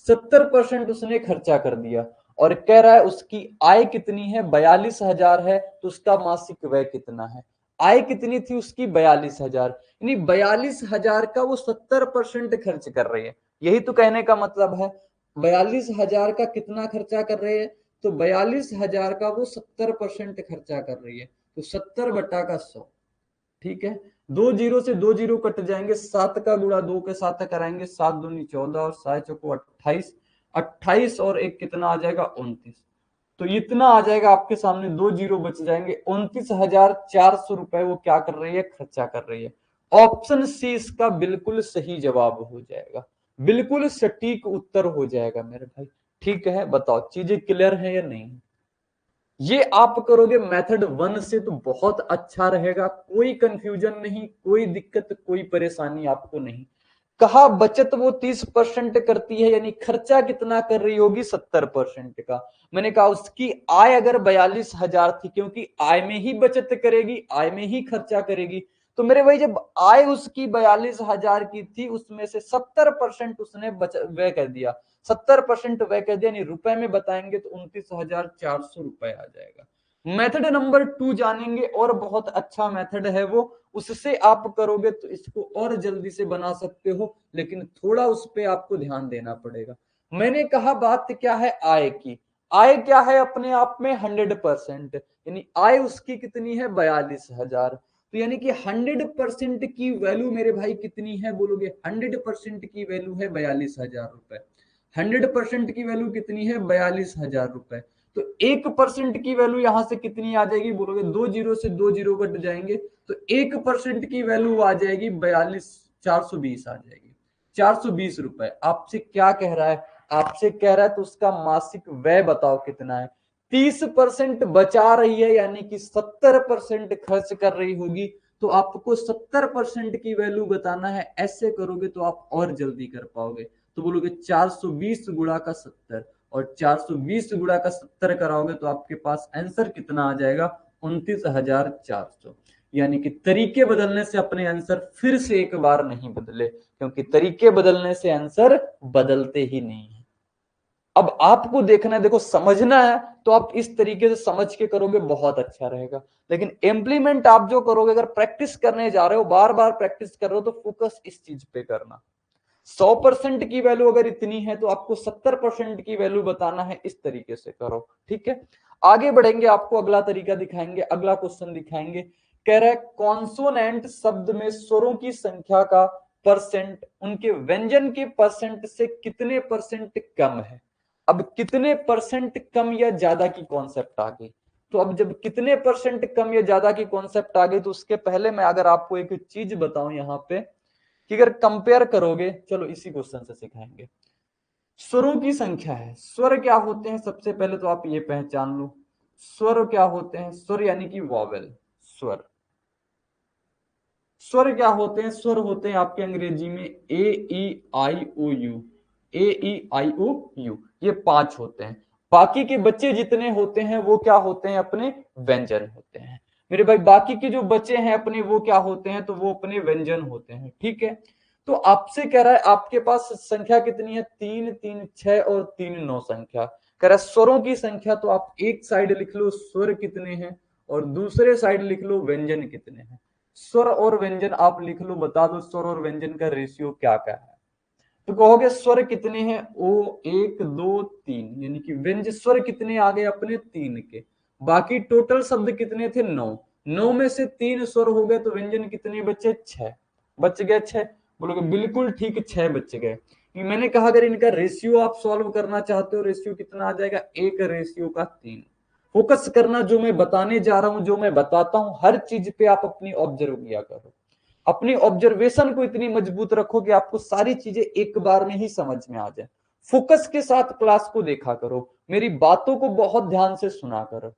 70% उसने खर्चा कर दिया और कह रहा है उसकी आय कितनी है 42,000 है, तो उसका मासिक व्यय कितना है। आय कितनी थी उसकी 42,000, यानी 42,000 का वो 70% खर्च कर रही है। यही तो कहने का मतलब है, 42,000 का कितना खर्चा कर रहे हैं, तो 42,000 का वो 70% खर्चा कर रही है, तो 70 बटा का 100। ठीक है, दो जीरो से दो जीरो कट जाएंगे, 7 का गुणा 2 के साथ कराएंगे, 7 दूनी 14 और 7 चौको 28, 28 और एक कितना आ जाएगा 29। तो इतना आ जाएगा आपके सामने, दो जीरो बच जाएंगे, 29,400 रुपए वो क्या कर रही है, खर्चा कर रही है। ऑप्शन सी इसका बिल्कुल सही जवाब हो जाएगा, बिल्कुल सटीक उत्तर हो जाएगा मेरे भाई। ठीक है, बताओ चीजें क्लियर है या नहीं। ये आप करोगे मेथड 1 से तो बहुत अच्छा रहेगा, कोई कंफ्यूजन नहीं, कोई दिक्कत कोई परेशानी आपको नहीं। कहा बचत वो 30% करती है, यानी खर्चा कितना कर रही होगी 70% का। मैंने कहा उसकी आय अगर 42,000 थी, क्योंकि आय में ही बचत करेगी, आय में ही खर्चा करेगी, तो मेरे भाई जब आय उसकी 42,000 की थी, उसमें से 70% उसने व्यय कर दिया, 70% व्यय कर दिया, यानी रुपए में बताएंगे तो 29,400 रुपए आ जाएगा। मेथड नंबर 2 जानेंगे, और बहुत अच्छा मेथड है वो, उससे आप करोगे तो इसको और जल्दी से बना सकते हो, लेकिन थोड़ा उस पर आपको ध्यान देना पड़ेगा। मैंने कहा बात क्या है आय की, आय क्या है अपने आप में 100%, यानी आय उसकी कितनी है 42,000, तो यानी कि 100% की वैल्यू मेरे भाई कितनी है बोलोगे, 100% की वैल्यू है 42,000 रुपए। 100% की वैल्यू कितनी है 42,000 रुपए। तो 1% की वैल्यू यहां से कितनी आ जाएगी बोलोगे, 2 जीरो से 2 जीरो कट जाएंगे, तो 1% की वैल्यू आ जाएगी 420 आ जाएगी, 420 रुपए। आपसे क्या कह रहा है, आपसे कह रहा है तो उसका मासिक व्यय बताओ कितना है। 30% बचा रही है, यानी कि 70% खर्च कर रही होगी, तो आपको 70% की वैल्यू बताना है। ऐसे करोगे तो आप और जल्दी कर पाओगे। तो बोलोगे 420 गुणा का 70, और 420 गुणा का 70 कराओगे तो आपके पास आंसर कितना आ जाएगा 29,400। यानी कि तरीके बदलने से अपने आंसर फिर से एक बार नहीं बदले, क्योंकि तरीके बदलने से आंसर बदलते ही नहीं है। अब आपको देखना है, देखो समझना है तो आप इस तरीके से समझ के करोगे बहुत अच्छा रहेगा, लेकिन इम्प्लीमेंट आप जो करोगे, अगर प्रैक्टिस करने जा रहे हो, बार बार प्रैक्टिस कर रहे हो, तो फोकस इस चीज पे करना। 100% की वैल्यू अगर इतनी है तो आपको 70% की वैल्यू बताना है, इस तरीके से करो, ठीक है। आगे बढ़ेंगे, आपको अगला तरीका दिखाएंगे, अगला क्वेश्चन दिखाएंगे। कह रहा है कॉन्सोनेंट शब्द में स्वरों की संख्या का परसेंट उनके व्यंजन के परसेंट से कितने परसेंट कम है। अब कितने परसेंट कम या ज्यादा की कॉन्सेप्ट आ गई। तो अब जब कितने परसेंट कम या ज्यादा की कॉन्सेप्ट आ गई, तो उसके पहले मैं अगर आपको एक चीज बताऊं यहाँ पे, कि अगर कंपेयर करोगे, चलो इसी क्वेश्चन से सिखाएंगे। स्वरों की संख्या है, स्वर क्या होते हैं सबसे पहले तो आप ये पहचान लो। स्वर क्या होते हैं, स्वर यानी कि वॉवेल, स्वर। स्वर क्या होते हैं, स्वर होते हैं आपके अंग्रेजी में ए ई आई ओ you, A E I O you, ये 5 होते हैं। बाकी के बच्चे जितने होते हैं वो क्या होते हैं, अपने व्यंजन होते हैं। मेरे भाई बाकी के जो बच्चे हैं अपने, वो क्या होते हैं, तो वो अपने व्यंजन होते हैं, ठीक है। तो आपसे कह रहा है आपके पास संख्या कितनी है, 3 3 6 और 3 9 संख्या। कह रहा है स्वरों की संख्या, तो आप एक साइड लिख लो स्वर कितने हैं, और दूसरे साइड लिख लो व्यंजन कितने हैं। स्वर और व्यंजन आप लिख लो, बता दो स्वर और व्यंजन का रेशियो क्या क्या है। तो कहोगे स्वर कितने हैं, ओ 1 2 3, यानी कि व्यंजन स्वर कितने आ गए अपने 3 के। बाकी टोटल शब्द कितने थे 9, 9 में से 3 स्वर हो गए, तो व्यंजन कितने बचे 6, बच गए 6। बोलोगे बिल्कुल ठीक, 6 बच गए। मैंने कहा अगर इनका रेशियो आप सॉल्व करना चाहते हो, रेशियो कितना आ जाएगा 1:3। फोकस करना, जो मैं बताने जा रहा हूं, जो मैं बताता हूं, हर चीज पे आप अपनी ऑब्जर्व किया करो। अपनी ऑब्जर्वेशन को इतनी मजबूत रखो कि आपको सारी चीजें एक बार में ही समझ में आ जाए। फोकस के साथ क्लास को देखा करो, मेरी बातों को बहुत ध्यान से सुना करो।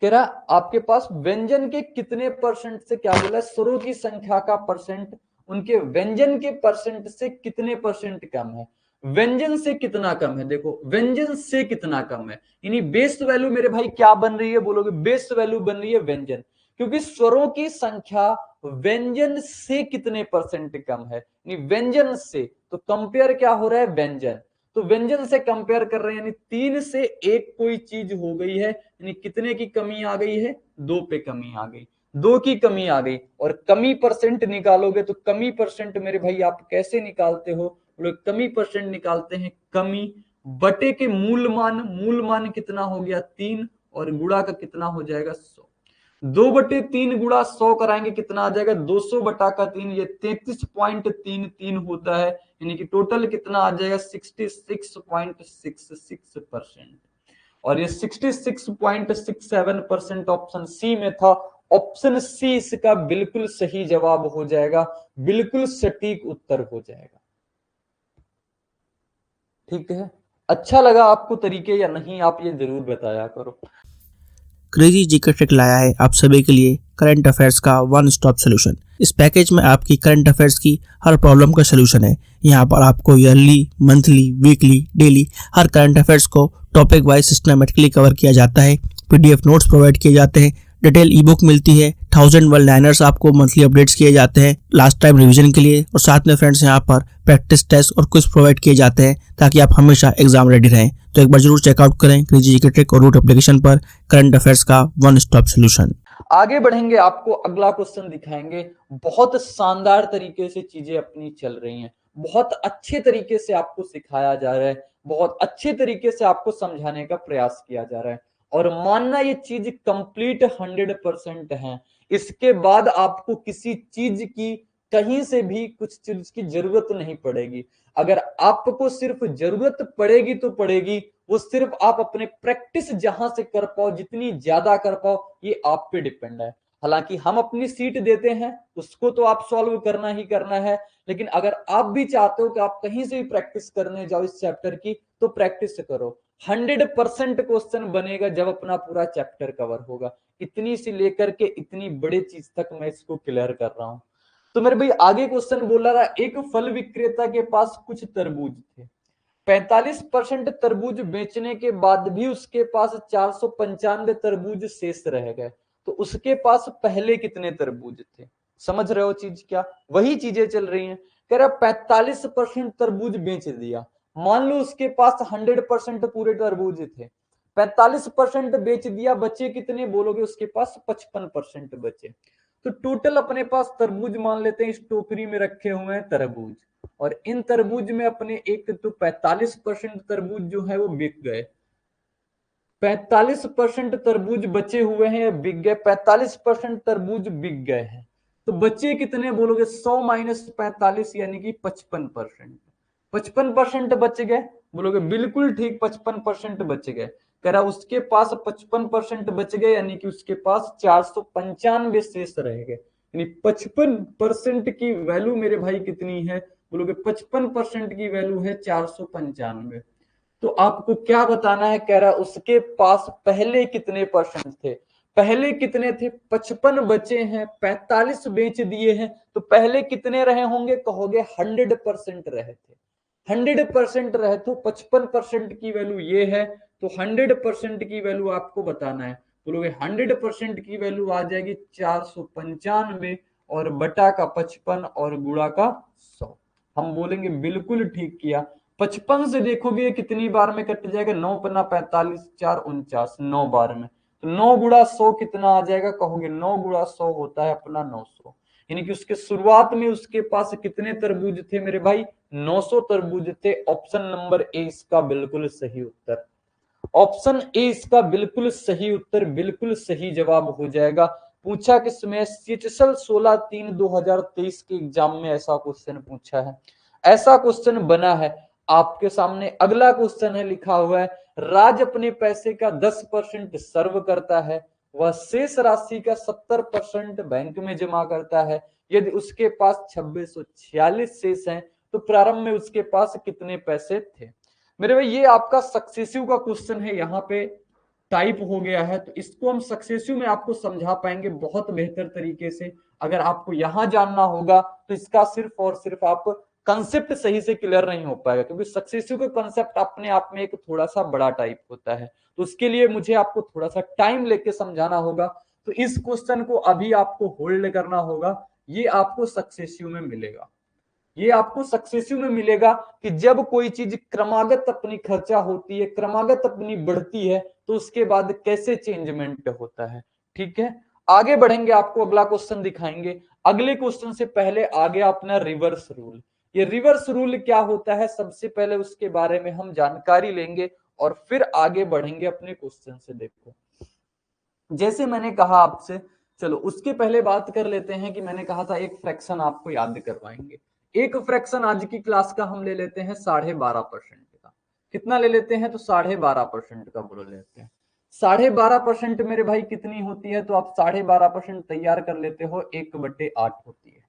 कह रहा आपके पास व्यंजन के कितने परसेंट से, क्या बोला, स्वरों की संख्या का परसेंट उनके व्यंजन के परसेंट से कितने परसेंट कम है। व्यंजन से कितना कम है, देखो व्यंजन से कितना कम है, यानी बेस वैल्यू मेरे भाई क्या बन रही है, बोलोगे बेस वैल्यू बन रही है व्यंजन, क्योंकि स्वरों की संख्या व्यंजन से कितने परसेंट कम है, यानी व्यंजन से। तो कंपेयर क्या हो रहा है, व्यंजन, तो व्यंजन से कंपेयर कर रहे हैं, यानी 3 से 1 कोई चीज हो गई है, यानी कितने की कमी आ गई है, 2 पे कमी आ गई, 2 की कमी आ गई। और कमी परसेंट निकालोगे, तो कमी परसेंट मेरे भाई आप कैसे निकालते हो, लोग कमी परसेंट निकालते हैं, कमी बटे के मूल मान कितना हो गया 3, और गुणा का कितना हो जाएगा 100। 2/3 गुणा 100 कराएंगे, कितना आ जाएगा 200 बटा का 3, ये 33.33 होता है, यानी कि टोटल कितना आ जाएगा 66.66%। और ये 66.67% ऑप्शन सी में था। ऑप्शन सी इसका बिल्कुल सही जवाब हो जाएगा, बिल्कुल सटीक उत्तर हो जाएगा, ठीक है। अच्छा लगा आपको तरीके या नहीं, आप ये जरूर बताया करो। क्रेजी जीके ट्रिक लाया है आप सभी के लिए करंट अफेयर्स का वन स्टॉप सोल्यूशन। इस पैकेज में आपकी करंट अफेयर्स की हर प्रॉब्लम का सोल्यूशन है। यहाँ पर आपको ईयरली, मंथली, वीकली, डेली हर करंट अफेयर्स को टॉपिक वाइज सिस्टमेटिकली कवर किया जाता है। पीडीएफ नोट्स प्रोवाइड किए जाते हैं, डिटेल ई बुक मिलती है, 1000 वन लाइनर्स आपको मंथली अपडेट्स किए जाते हैं लास्ट टाइम रिवीजन के लिए, और साथ में फ्रेंड्स यहाँ पर प्रैक्टिस टेस्ट और क्विज प्रोवाइड किए जाते हैं ताकि आप हमेशा एग्जाम रेडी रहें। तो एक बार जरूर चेकआउट करें क्रेजी जीके ट्रिक और रूट एप्लीकेशन पर करंट अफेयर्स का वन स्टॉप सोल्यूशन। आगे बढ़ेंगे, आपको अगला क्वेश्चन दिखाएंगे। बहुत शानदार तरीके से चीजें अपनी चल रही हैं, बहुत अच्छे तरीके से आपको सिखाया जा रहा है, बहुत अच्छे तरीके से आपको समझाने का प्रयास किया जा रहा है, और मानना ये चीज कंप्लीट 100% है। इसके बाद आपको किसी चीज की कहीं से भी कुछ चीज की जरूरत नहीं पड़ेगी। अगर आपको सिर्फ जरूरत पड़ेगी तो पड़ेगी, वो सिर्फ आप अपने प्रैक्टिस जहां से कर पाओ, जितनी ज्यादा कर पाओ, ये आप पे डिपेंड है। हालांकि हम अपनी सीट देते हैं, उसको तो आप सॉल्व करना ही करना है, लेकिन अगर आप भी चाहते हो कि आप कहीं से भी प्रैक्टिस करने जाओ इस चैप्टर की, तो प्रैक्टिस करो। 100% क्वेश्चन बनेगा जब अपना पूरा चैप्टर कवर होगा। इतनी सी लेकर के इतनी बड़ी चीज तक मैं इसको क्लियर कर रहा हूं। तो मेरे भाई आगे क्वेश्चन बोल रहा है, एक फल विक्रेता के पास कुछ तरबूज थे, 45% तरबूज बेचने के बाद भी उसके पास 495 तरबूज शेष रह गए, तो उसके पास पहले कितने तरबूज थे? समझ रहे हो चीज क्या? वही चीजें चल रही हैं। कह रहा 45% तरबूज बेच दिया, मान लो उसके पास 100% पूरे तरबूज थे, 45% बेच दिया, बचे कितने बोलोगे? उसके पास 55% बचे। तो टोटल अपने पास तरबूज मान लेते हैं, इस टोकरी में रखे हुए हैं तरबूज, और इन तरबूज में अपने एक तो 45% तरबूज जो है वो बिक गए, 45% तरबूज बचे हुए हैं या बिक गए, 45% तरबूज बिक गए हैं, तो बचे कितने बोलोगे? 100 माइनस 45 यानी कि 55%। 55% बच गए बोलोगे, बिल्कुल ठीक, 55% बच गए। कह रहा उसके पास 55% बच गए, यानी कि उसके पास 495 शेष रह गए, यानी 55% की वैल्यू मेरे भाई कितनी है बोलोगे? 55% की वैल्यू है 495। तो आपको क्या बताना है? कह रहा उसके पास पहले कितने परसेंट थे? पहले कितने थे? 55 बचे हैं, 45 बेच दिए हैं, तो पहले कितने रहे होंगे? कहोगे 100% रहे थे। 100% रहे तो 55% की वैल्यू ये है, तो 100% की वैल्यू आपको बताना है। बोलोगे 100% की वैल्यू आ जाएगी 495 और बटा का 55 और गुणा का 100। हम बोलेंगे बिल्कुल ठीक किया। 55 से देखोगे कितनी बार में कट जाएगा? 9 पन्ना 45, 4 49, 9 बार में। तो 9 गुणा 100 कितना आ जाएगा? कहोगे 9 गुणा 100 होता है अपना 900। यानी कि उसके शुरुआत में उसके पास कितने तरबूज थे मेरे भाई? 900 तरबूज थे। ऑप्शन नंबर ए इसका बिल्कुल सही उत्तर। ऑप्शन ए इसका बिल्कुल सही उत्तर, बिल्कुल सही जवाब हो जाएगा। पूछा किसमें? सीटीएसएल 16/3/2023 के एग्जाम में ऐसा क्वेश्चन पूछा है, ऐसा क्वेश्चन बना है आपके सामने। अगला क्वेश्चन है, लिखा हुआ है, राज अपने पैसे का 10% सर्व करता है, वह शेष राशि का 70% बैंक में जमा करता है। यदि उसके पास 2646 शेष हैं, तो प्रारंभ में उसके पास कितने पैसे थे? मेरे भाई ये आपका सक्सेसिव का क्वेश्चन है, यहाँ पे टाइप हो गया है, तो इसको हम सक्सेसिव में आपको समझा पाएंगे बहुत बेहतर तरीके से। अगर आपको यहां जानना होगा तो इसका सिर्फ और सिर्फ आप कंसेप्ट सही से क्लियर नहीं हो पाएगा, क्योंकि सक्सेसिव का कंसेप्ट अपने आप में एक थोड़ा सा बड़ा टाइप होता है, तो उसके लिए मुझे आपको थोड़ा सा टाइम लेके समझाना होगा। तो इस क्वेश्चन को अभी आपको होल्ड करना होगा, ये आपको सक्सेसिव में मिलेगा। ये आपको सक्सेसिव में मिलेगा कि जब कोई चीज क्रमागत अपनी खर्चा होती है, क्रमागत अपनी बढ़ती है, तो उसके बाद कैसे चेंजमेंट होता है। ठीक है, आगे बढ़ेंगे, आपको अगला क्वेश्चन दिखाएंगे। अगले क्वेश्चन से पहले आगे अपना रिवर्स रूल। ये रिवर्स रूल क्या होता है, सबसे पहले उसके बारे में हम जानकारी लेंगे और फिर आगे बढ़ेंगे अपने क्वेश्चन से। देखो, जैसे मैंने कहा आपसे, चलो उसके पहले बात कर लेते हैं कि मैंने कहा था एक फ्रैक्शन आपको याद करवाएंगे। एक फ्रैक्शन आज की क्लास का हम ले लेते हैं 12.5% का। कितना ले लेते हैं? तो 12.5% का बोल लेते हैं। 12.5% मेरे भाई कितनी होती है? तो आप 12.5% तैयार कर लेते हो, 1/8 होती है।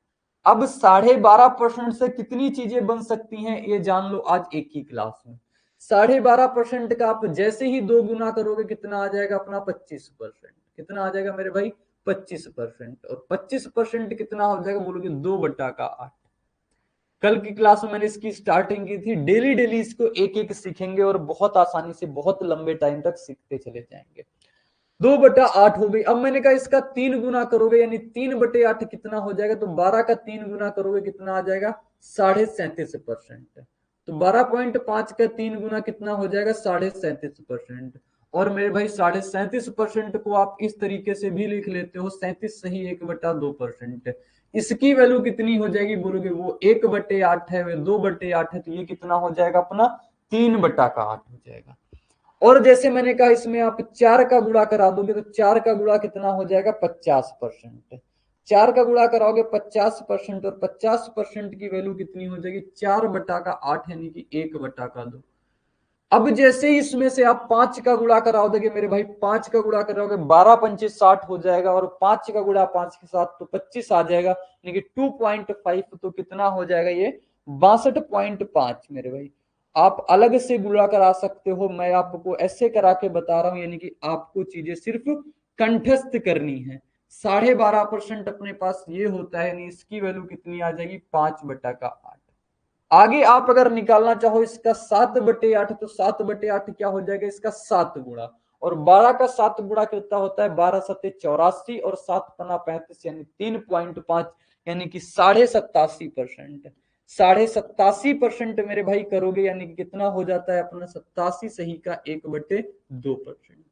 अब 12.5% से कितनी चीजें बन सकती हैं ये जान लो आज एक ही क्लास में। 12.5% का आप जैसे ही 2 गुना करोगे कितना आ जाएगा अपना? 25%। कितना आ जाएगा मेरे भाई? 25%। और 25% कितना हो जाएगा बोलोगे? 2/8। कल की क्लास में मैंने इसकी स्टार्टिंग की थी। डेली डेली इसको एक एक सीखेंगे और बहुत आसानी से बहुत लंबे टाइम तक सीखते चले जाएंगे। 2/8 हो गई। अब मैंने कहा इसका 3 गुना करोगे यानी 3/8 कितना हो जाएगा, तो 12 का 3 गुना करोगे कितना आ जाएगा 37.5%। तो 12.5 का 3 गुना कितना हो जाएगा 37.5%। और मेरे भाई 37.5% को आप इस तरीके से भी लिख लेते हो 37 सही 1/2%। इसकी वैल्यू कितनी हो जाएगी बोलोगे, वो 1/8 है, वो 2/8 है, तो ये कितना हो जाएगा अपना 3/8 हो जाएगा। और जैसे मैंने कहा इसमें आप 4 का गुणा करा दोगे तो 4 का गुणा कितना हो जाएगा 50%। 4 का गुणा कराओगे 50% और 50% की वैल्यू कितनी हो जाएगी 4/8 यानी कि 1/2। अब जैसे ही इसमें से आप 5 का गुणा कराओ दोगे मेरे भाई, 5 का गुणा कराओगे 12×5 = 60 हो जाएगा, और 5 का गुणा 5 के साथ तो 25 आ जाएगा, यानी कि 2.5 तो कितना हो जाएगा ये 62.5 मेरे भाई। आप अलग से गुणा करा सकते हो, मैं आपको ऐसे करा के बता रहा हूं, यानी कि आपको चीजें सिर्फ कंठस्थ करनी है। 12.5% अपने पास ये होता है, यानी इसकी वैल्यू कितनी आ जाएगी 5/8। आगे आप अगर निकालना चाहो इसका 7/8 तो 7/8 क्या हो जाएगा इसका 7 गुणा, और 12 का 7 गुणा कितना होता है 12×7 = 84 और 7×5 यानी 3.5 यानी कि 87.5%। 87.5% मेरे भाई करोगे यानी कि कितना हो जाता है अपना 87 सही का 1/2%।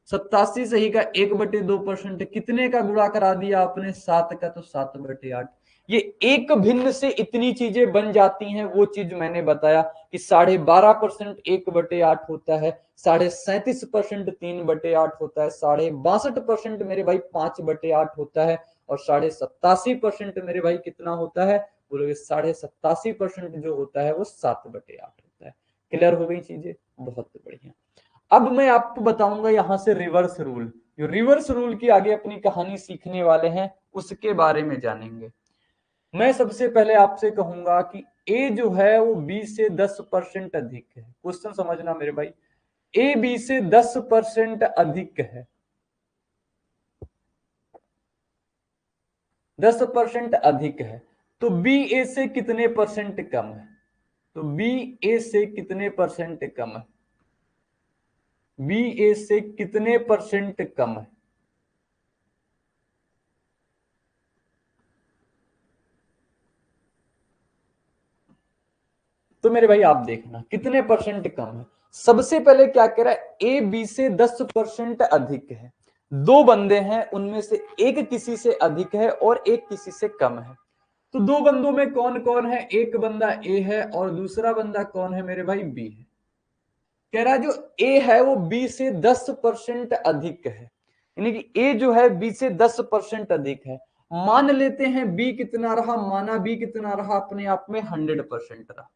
87 सही का 1/2% कितने का गुणा करा दिया आपने 7 का, तो 7/8। ये एक भिन्न से इतनी चीजें बन जाती हैं, वो चीज मैंने बताया कि 12.5% 1/8 होता है, 37.5% 3/8 होता है, 62.5% मेरे भाई 5/8 होता है, और 87.5% मेरे भाई कितना होता है बोलोगे 87.5% जो होता है वो 7/8 होता है। क्लियर हो गई चीजें, बहुत बढ़िया। अब मैं आपको बताऊंगा यहां से रिवर्स रूल, जो रिवर्स रूल की आगे अपनी कहानी सीखने वाले हैं उसके बारे में जानेंगे। मैं सबसे पहले आपसे कहूंगा कि ए जो है वो बी से 10% अधिक है। क्वेश्चन समझना मेरे भाई, ए बी से 10% अधिक है, 10% अधिक है, तो बी ए से कितने परसेंट कम है, तो बी ए से कितने परसेंट कम है, बी ए से कितने परसेंट कम है। तो मेरे भाई आप देखना कितने परसेंट कम है। सबसे पहले क्या कह रहा है, ए बी से 10% अधिक है, दो बंदे हैं उनमें से एक किसी से अधिक है और एक किसी से कम है। तो दो बंदों में कौन कौन है, एक बंदा ए है और दूसरा बंदा कौन है मेरे भाई बी है। कह रहा है जो ए है वो बी से 10% अधिक है, यानी कि ए जो है बी से 10% अधिक है। मान लेते हैं बी कितना रहा, माना बी कितना रहा अपने आप में 100% रहा।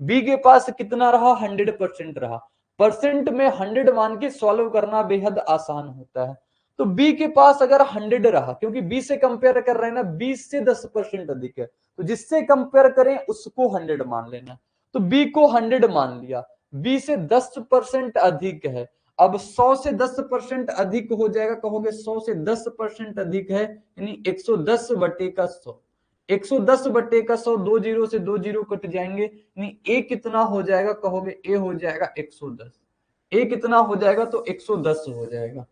बी के पास कितना रहा 100% रहा। परसेंट में 100 मान के सॉल्व करना बेहद आसान होता है। तो बी के पास अगर 100 रहा, क्योंकि बी से कंपेयर कर रहे हैं ना, 20 से 10% अधिक है, तो जिससे कंपेयर करें उसको 100 मान लेना। तो बी को 100 मान लिया, बी से 10% अधिक है। अब 100 से 10% अधिक हो जाएगा, कहोगे 100 से 10% अधिक है यानी 110/100। 110/100, 2 जीरो से 2 जीरो कट जाएंगे, नहीं ए कितना हो जाएगा, कहोगे ए हो जाएगा 110। ए कितना हो जाएगा, तो 110 हो जाएगा।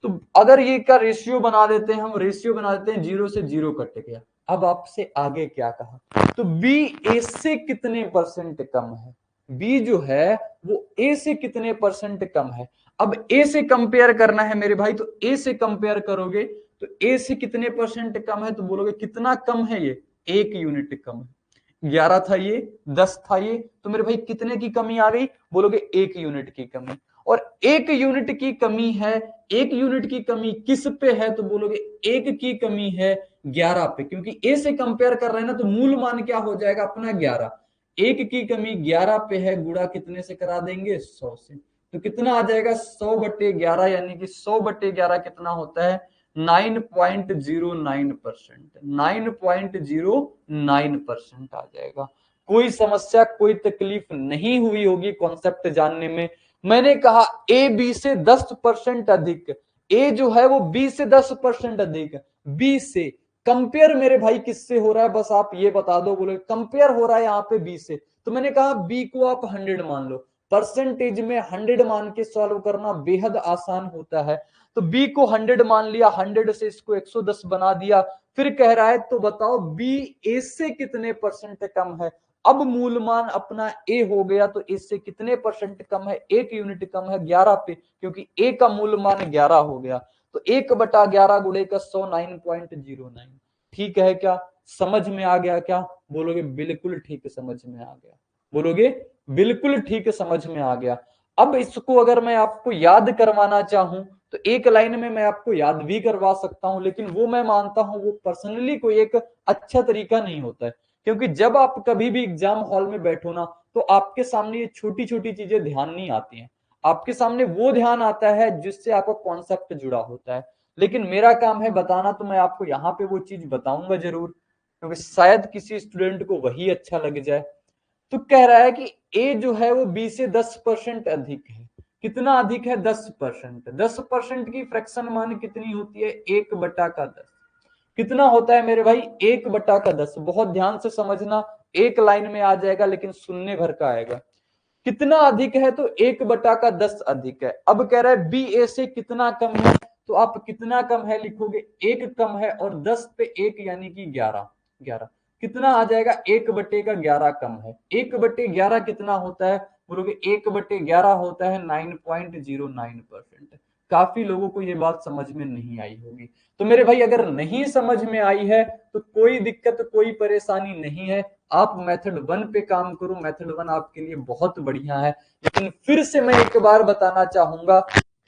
तो अगर ये का रेशियो बना देते हैं, हम रेशियो बना देते हैं, 0 से 0 कट गया। अब आपसे आगे क्या कहा, तो बी ए से कितने परसेंट कम है, बी जो है वो ए से कितने परसेंट कम है। अब ए से कंपेयर करना है मेरे भाई, तो ए से कंपेयर करोगे तो ए से कितने परसेंट कम है, तो बोलोगे कितना कम है ये 1 यूनिट कम है। 11 था ये, 10 था ये, तो मेरे भाई कितने की कमी आ गई, बोलोगे 1 यूनिट की कमी। और 1 यूनिट की कमी है, 1 यूनिट की कमी किस पे है, तो बोलोगे 1 की कमी है 11 पे, क्योंकि ए से कंपेयर कर रहे हैं ना, तो मूल मान क्या हो जाएगा अपना 11। 1 की कमी 11 पे है, गुणा कितने से करा देंगे 100 से, तो कितना आ जाएगा 100/11, यानी कि 100/11 कितना होता है 9.09%। 9.09% आ जाएगा। कोई समस्या कोई तकलीफ नहीं हुई होगी कॉन्सेप्ट जानने में। मैंने कहा ए बी से 10% अधिक, ए जो है वो बी से 10% अधिक है, बी से कंपेयर मेरे भाई किससे हो रहा है, बस आप ये बता दो, बोले कंपेयर हो रहा है यहाँ पे बी से, तो मैंने कहा बी को आप 100 मान लो, परसेंटेज में 100 मान के सॉल्व करना बेहद आसान होता है। तो b को 100 मान लिया, 100 से इसको 110 बना दिया, फिर कह रहा है तो बताओ b a से कितने परसेंट कम है। अब मूल मान अपना a हो गया तो इससे कितने परसेंट कम है, 1 यूनिट कम है 11 पे, क्योंकि a का मूल मान 11 हो गया। तो 1/11 गुणे का 100 9.09। ठीक है क्या, समझ में आ गया क्या? बोलोगे बिल्कुल ठीक समझ में आ गया, बोलोगे बिल्कुल ठीक समझ में आ गया। अब इसको अगर मैं आपको याद करवाना चाहूं तो एक लाइन में मैं आपको याद भी करवा सकता हूं, लेकिन वो मैं मानता हूं वो पर्सनली कोई एक अच्छा तरीका नहीं होता है, क्योंकि जब आप कभी भी एग्जाम हॉल में बैठो ना तो आपके सामने ये छोटी छोटी चीजें ध्यान नहीं आती हैं, आपके सामने वो ध्यान आता है जिससे आपका कॉन्सेप्ट जुड़ा होता है। लेकिन मेरा काम है बताना, तो मैं आपको यहाँ पे वो चीज बताऊंगा जरूर, क्योंकि शायद किसी स्टूडेंट को वही अच्छा लग जाए। तो कह रहा है कि ए जो है वो बी से 10% अधिक है। कितना अधिक है? 10%। 10% की फ्रैक्शन मान कितनी होती है? 1/10। कितना होता है मेरे भाई? 1/10। बहुत ध्यान से समझना, एक लाइन में आ जाएगा लेकिन सुनने भर का आएगा। कितना अधिक है? तो 1/10 अधिक है। अब कह रहा है बी ए से कितना कम है, तो आप कितना कम है लिखोगे, 1 कम है और 10 पे 1 यानी कि 11। 11 कितना आ जाएगा? 1/11 कम है। 1/11 कितना होता है? बोलोगे 1/11 होता है 9.09%। काफी लोगों को ये बात समझ में नहीं आई होगी। तो मेरे भाई अगर नहीं समझ में आई है तो कोई दिक्कत कोई परेशानी नहीं है, आप मेथड 1 पे काम करो, मेथड 1 आपके लिए बहुत बढ़िया है। लेकिन फिर से मैं एक बार बताना चाहूंगा,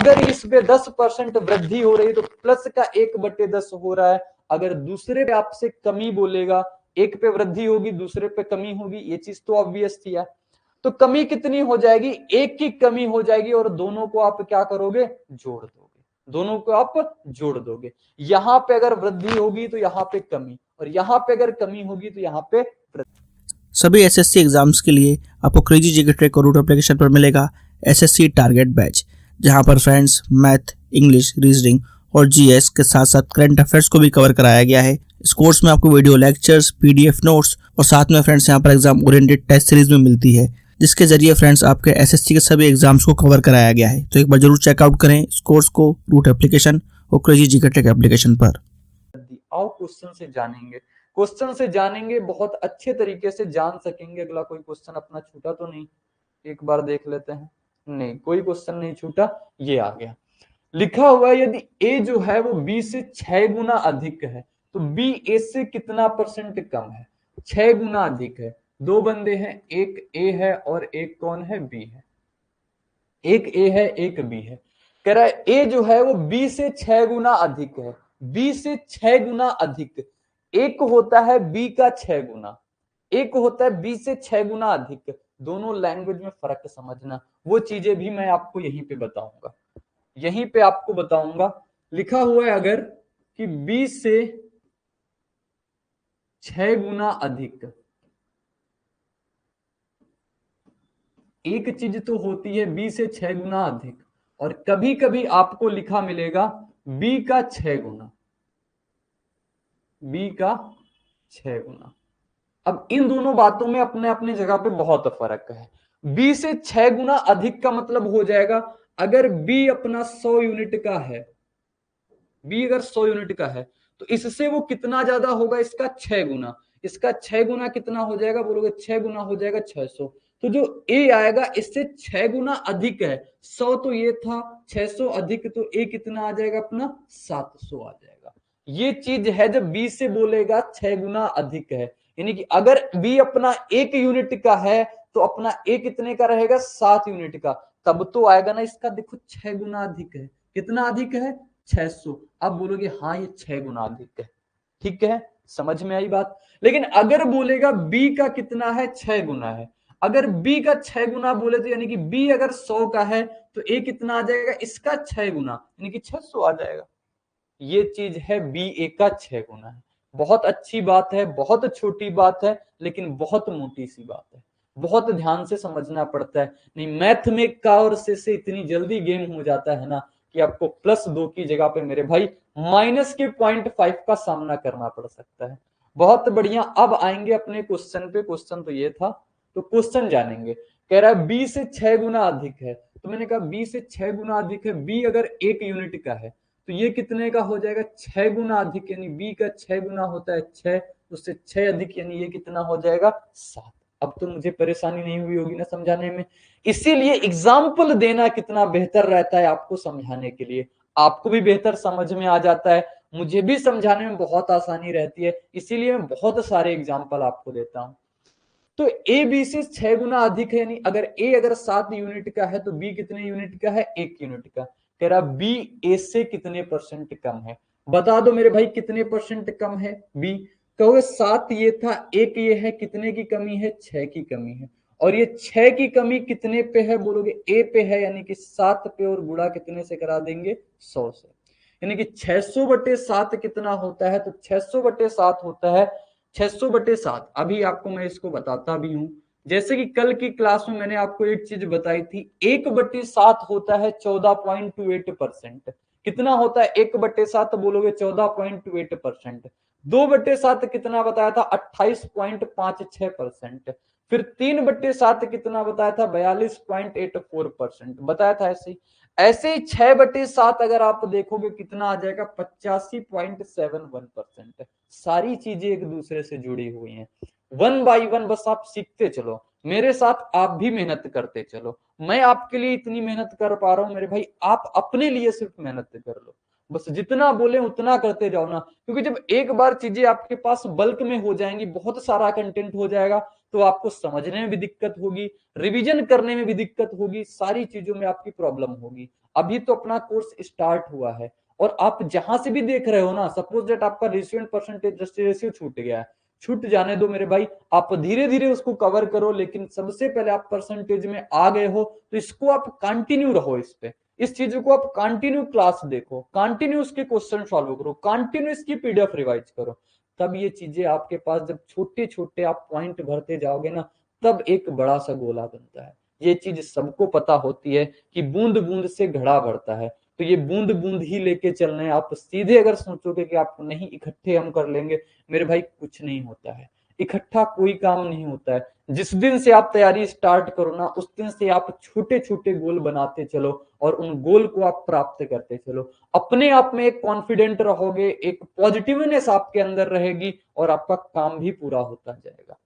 अगर इस पे 10% वृद्धि हो रही है तो प्लस का 1/10 हो रहा है। अगर दूसरे पे आपसे कमी बोलेगा, एक पे वृद्धि होगी दूसरे पे कमी होगी, ये चीज तो ऑब्वियस थी यार। तो कमी कितनी हो जाएगी? 1 की कमी हो जाएगी और दोनों को आप क्या करोगे? जोड़ दोगे, दोनों को आप जोड़ दोगे। यहां पे अगर वृद्धि होगी तो यहाँ पे कमी, और यहाँ पे अगर कमी होगी तो यहाँ पे वृद्धि। सभी एसएससी एग्जाम्स के लिए आपको क्रेजी जीके ट्रैक और रूट एप्लीकेशन पर मिलेगा एसएससी टारगेट बैच, जहां पर फ्रेंड्स मैथ, इंग्लिश, रीजनिंग और जीएस के साथ साथ करंट अफेयर्स को भी कवर कराया गया है। इस कोर्स में आपको वीडियो लेक्चर्स, पीडीएफ नोट्स और साथ में फ्रेंड्स यहाँ पर एग्जाम ओरिएंटेड टेस्ट सीरीज में मिलती है, जिसके जरिए फ्रेंड्स आपके एसएससी के सभी एग्जाम्स को कवर कराया गया है। तो एक बार जरूर चेकआउट करें इस कोर्स को रूट एप्लीकेशन और क्रेजी जीके ट्रैक एप्लीकेशन पर। आओ क्वेश्चन से जानेंगे, क्वेश्चन से जानेंगे, बहुत अच्छे तरीके से जान सकेंगे। अगला कोई क्वेश्चन अपना छूटा तो नहीं? एक बार देख लेते हैं। नहीं, कोई क्वेश्चन नहीं छूटा। ये आ गया, लिखा हुआ है यदि a जो है वो b से 6 गुना अधिक है तो b a से कितना परसेंट कम है? 6 गुना अधिक है। दो बंदे हैं, एक a है और एक कौन है? b है। एक a है एक b है। कह रहा है a जो है वो b से 6 गुना अधिक है। b से 6 गुना अधिक, एक होता है b का 6 गुना, एक होता है b से 6 गुना अधिक। दोनों लैंग्वेज में फर्क समझना, वो चीजें भी मैं आपको यहीं पे बताऊंगा, यहीं पे आपको बताऊंगा। लिखा हुआ है अगर कि b से 6 गुना अधिक, एक चीज तो होती है b से 6 गुना अधिक, और कभी कभी आपको लिखा मिलेगा b का 6 गुना, b का 6 गुना। अब इन दोनों बातों में अपने अपने जगह पे बहुत फर्क है। b से 6 गुना अधिक का मतलब हो जाएगा, अगर b अपना 100 यूनिट का है, b अगर 100 यूनिट का है तो इससे वो कितना ज्यादा होगा? इसका 6 गुना। इसका 6 गुना कितना हो जाएगा? बोलोगे 6 गुना हो जाएगा 600। तो जो a आएगा इससे 6 गुना अधिक है। 100 तो ये था, 600 अधिक, तो a कितना आ जाएगा अपना? 700 आ जाएगा। ये चीज है जब b से बोलेगा 6 गुना अधिक है, यानी कि अगर b अपना 1 यूनिट का है तो अपना a कितने का रहेगा? 7 यूनिट का। तब तो आएगा ना इसका, देखो 6 गुना अधिक है। कितना अधिक है? 600। अब बोलोगे हाँ ये 6 गुना अधिक है। ठीक है, समझ में आई बात? लेकिन अगर बोलेगा b का कितना है? 6 गुना है। अगर b का 6 गुना बोले तो यानी कि b अगर 100 का है तो a कितना आ जाएगा? इसका 6 गुना, यानी कि 600 आ जाएगा। ये चीज है b a का 6 गुना है। बहुत अच्छी बात है, बहुत छोटी बात है, लेकिन बहुत मोटी सी बात है। बहुत ध्यान से समझना पड़ता है, नहीं मैथ में का और से इतनी जल्दी गेम हो जाता है ना कि आपको +2 की जगह पे मेरे भाई माइनस के 0.5 का सामना करना पड़ सकता है। बहुत बढ़िया, अब आएंगे अपने क्वेश्चन पे। क्वेश्चन तो ये था तो क्वेश्चन जानेंगे। कह रहा है बी से 6 गुना अधिक है, तो मैंने कहा बी से 6 गुना अधिक है, बी अगर 1 यूनिट का है तो ये कितने का हो जाएगा, 6 गुना अधिक, यानी बी का 6 गुना होता है 6, उससे 6 अधिक यानी ये कितना हो जाएगा 7। अब तो मुझे परेशानी नहीं हुई होगी ना समझाने में। इसीलिए एग्जाम्पल देना कितना बेहतर रहता है आपको समझाने के लिए, आपको भी बेहतर समझ में आ जाता है, मुझे भी समझाने में बहुत आसानी रहती है, इसीलिए मैं बहुत सारे एग्जाम्पल आपको देता हूं। तो ए बी से 6 गुना अधिक है, यानी अगर ए अगर 7 यूनिट का है तो बी कितने यूनिट का है, 1 यूनिट का। कह रहा बी ए से कितने परसेंट कम है, बता दो मेरे भाई कितने परसेंट कम है बी। कहोगे 7 ये था, 1 ये है, कितने की कमी है, 6 की कमी है। और ये 6 की कमी कितने पे है, बोलोगे ए पे है, यानी कि 7 पे, और गुणा कितने से करा देंगे, 100 से। यानी कि 600/7 कितना होता है, तो 600/7 होता है 600/7। अभी आपको मैं इसको बताता भी हूं, जैसे कि कल की क्लास में मैंने आपको एक चीज बताई थी, 1/7 होता है 14.28%। कितना होता है 1/7, बोलोगे 14.28%। 2/7 कितना बताया था, 28.56%। फिर 3/7 कितना बताया था, 42.84% बताया था। ऐसे ही 6/7 अगर आप देखोगे कितना आ जाएगा, 85.71%। सारी चीजें एक दूसरे से जुड़ी हुई हैं, वन बाय वन बस आप सीखते चलो, मेरे साथ आप भी मेहनत करते चलो। मैं आपके लिए इतनी मेहनत कर पा रहा हूं मेरे भाई, आप अपने लिए सिर्फ मेहनत कर लो, बस जितना बोले उतना करते जाओ ना। क्योंकि जब एक बार चीजें आपके पास बल्क में हो जाएंगी, बहुत सारा कंटेंट हो जाएगा, तो आपको समझने में भी दिक्कत होगी, रिवीजन करने में भी दिक्कत होगी, सारी चीजों में आपकी प्रॉब्लम होगी। अभी तो अपना कोर्स स्टार्ट हुआ है, और आप जहां से भी देख रहे हो ना, सपोज दैट आपका रेशियो एंड परसेंटेज रेशियो छूट गया है, छूट जाने दो मेरे भाई, आप धीरे धीरे उसको कवर करो, लेकिन सबसे पहले आप परसेंटेज में आ गए हो तो इसको आप कंटिन्यू रहो, इस पे, इस चीज को आप कंटिन्यू क्लास देखो, कंटिन्यू उसके क्वेश्चन सॉल्व करो, कंटिन्यू इसकी पीडीएफ रिवाइज करो। तब ये चीजें आपके पास जब छोटे छोटे आप पॉइंट भरते जाओगे ना, तब एक बड़ा सा गोला बनता है। ये चीज सबको पता होती है कि बूंद बूंद से घड़ा भरता है, तो ये बूंद बूंद ही लेके चलना है। आप सीधे अगर सोचोगे कि आप नहीं इकट्ठे हम कर लेंगे, मेरे भाई कुछ नहीं होता है, इकट्ठा कोई काम नहीं होता है। जिस दिन से आप तैयारी स्टार्ट करो ना, उस दिन से आप छोटे छोटे गोल बनाते चलो, और उन गोल को आप प्राप्त करते चलो। अपने आप में एक कॉन्फिडेंट रहोगे, एक पॉजिटिवनेस आपके अंदर रहेगी, और आपका काम भी पूरा होता जाएगा।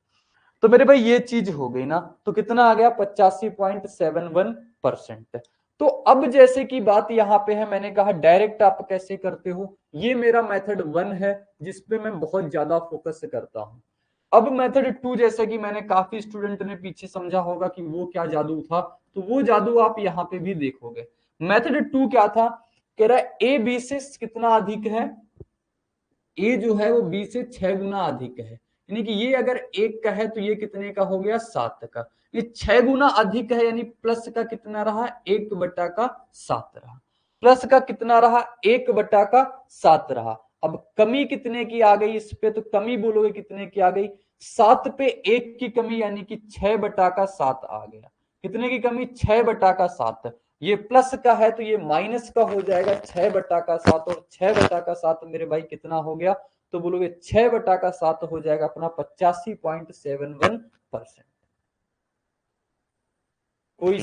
तो मेरे भाई ये चीज हो गई ना, तो कितना आ गया, 85.71%। तो अब जैसे की बात यहाँ पे है, मैंने कहा डायरेक्ट आप कैसे करते हो, ये मेरा मेथड 1 है जिसपे मैं बहुत ज्यादा फोकस करता हूं। अब मेथड 2, जैसे कि मैंने काफी स्टूडेंट ने पीछे समझा होगा कि वो क्या जादू था, तो वो जादू आप यहाँ पे भी देखोगे। मेथड 2 क्या था, कह रहा है ए बी से कितना अधिक है, ए जो है वो बी से 6 गुना अधिक है, यानी कि ये अगर 1 का है तो ये कितने का हो गया, 7 का। ये 6 गुना अधिक है, यानी प्लस का कितना रहा, 1/7 रहा, प्लस का कितना रहा, 1/7 रहा। अब कमी कितने की आ गई इस पे, तो कमी बोलोगे कितने की आ गई, 7 पे 1 की कमी, यानी कि 6/7 आ गया। कितने की कमी, 6/7। ये प्लस का है तो ये माइनस का हो जाएगा 6/7, और 6/7 मेरे भाई कितना हो गया, तो बोलोगे 6/7 हो जाएगा अपना 85.71%। कोई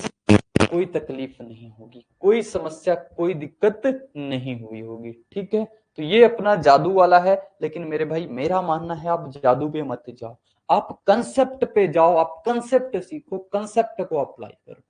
कोई तकलीफ नहीं होगी, कोई समस्या कोई दिक्कत नहीं हुई होगी, ठीक है। तो ये अपना जादू वाला है, लेकिन मेरे भाई मेरा मानना है आप जादू पे मत जाओ, आप कंसेप्ट पे जाओ, आप कंसेप्ट सीखो, कंसेप्ट को अप्लाई करो।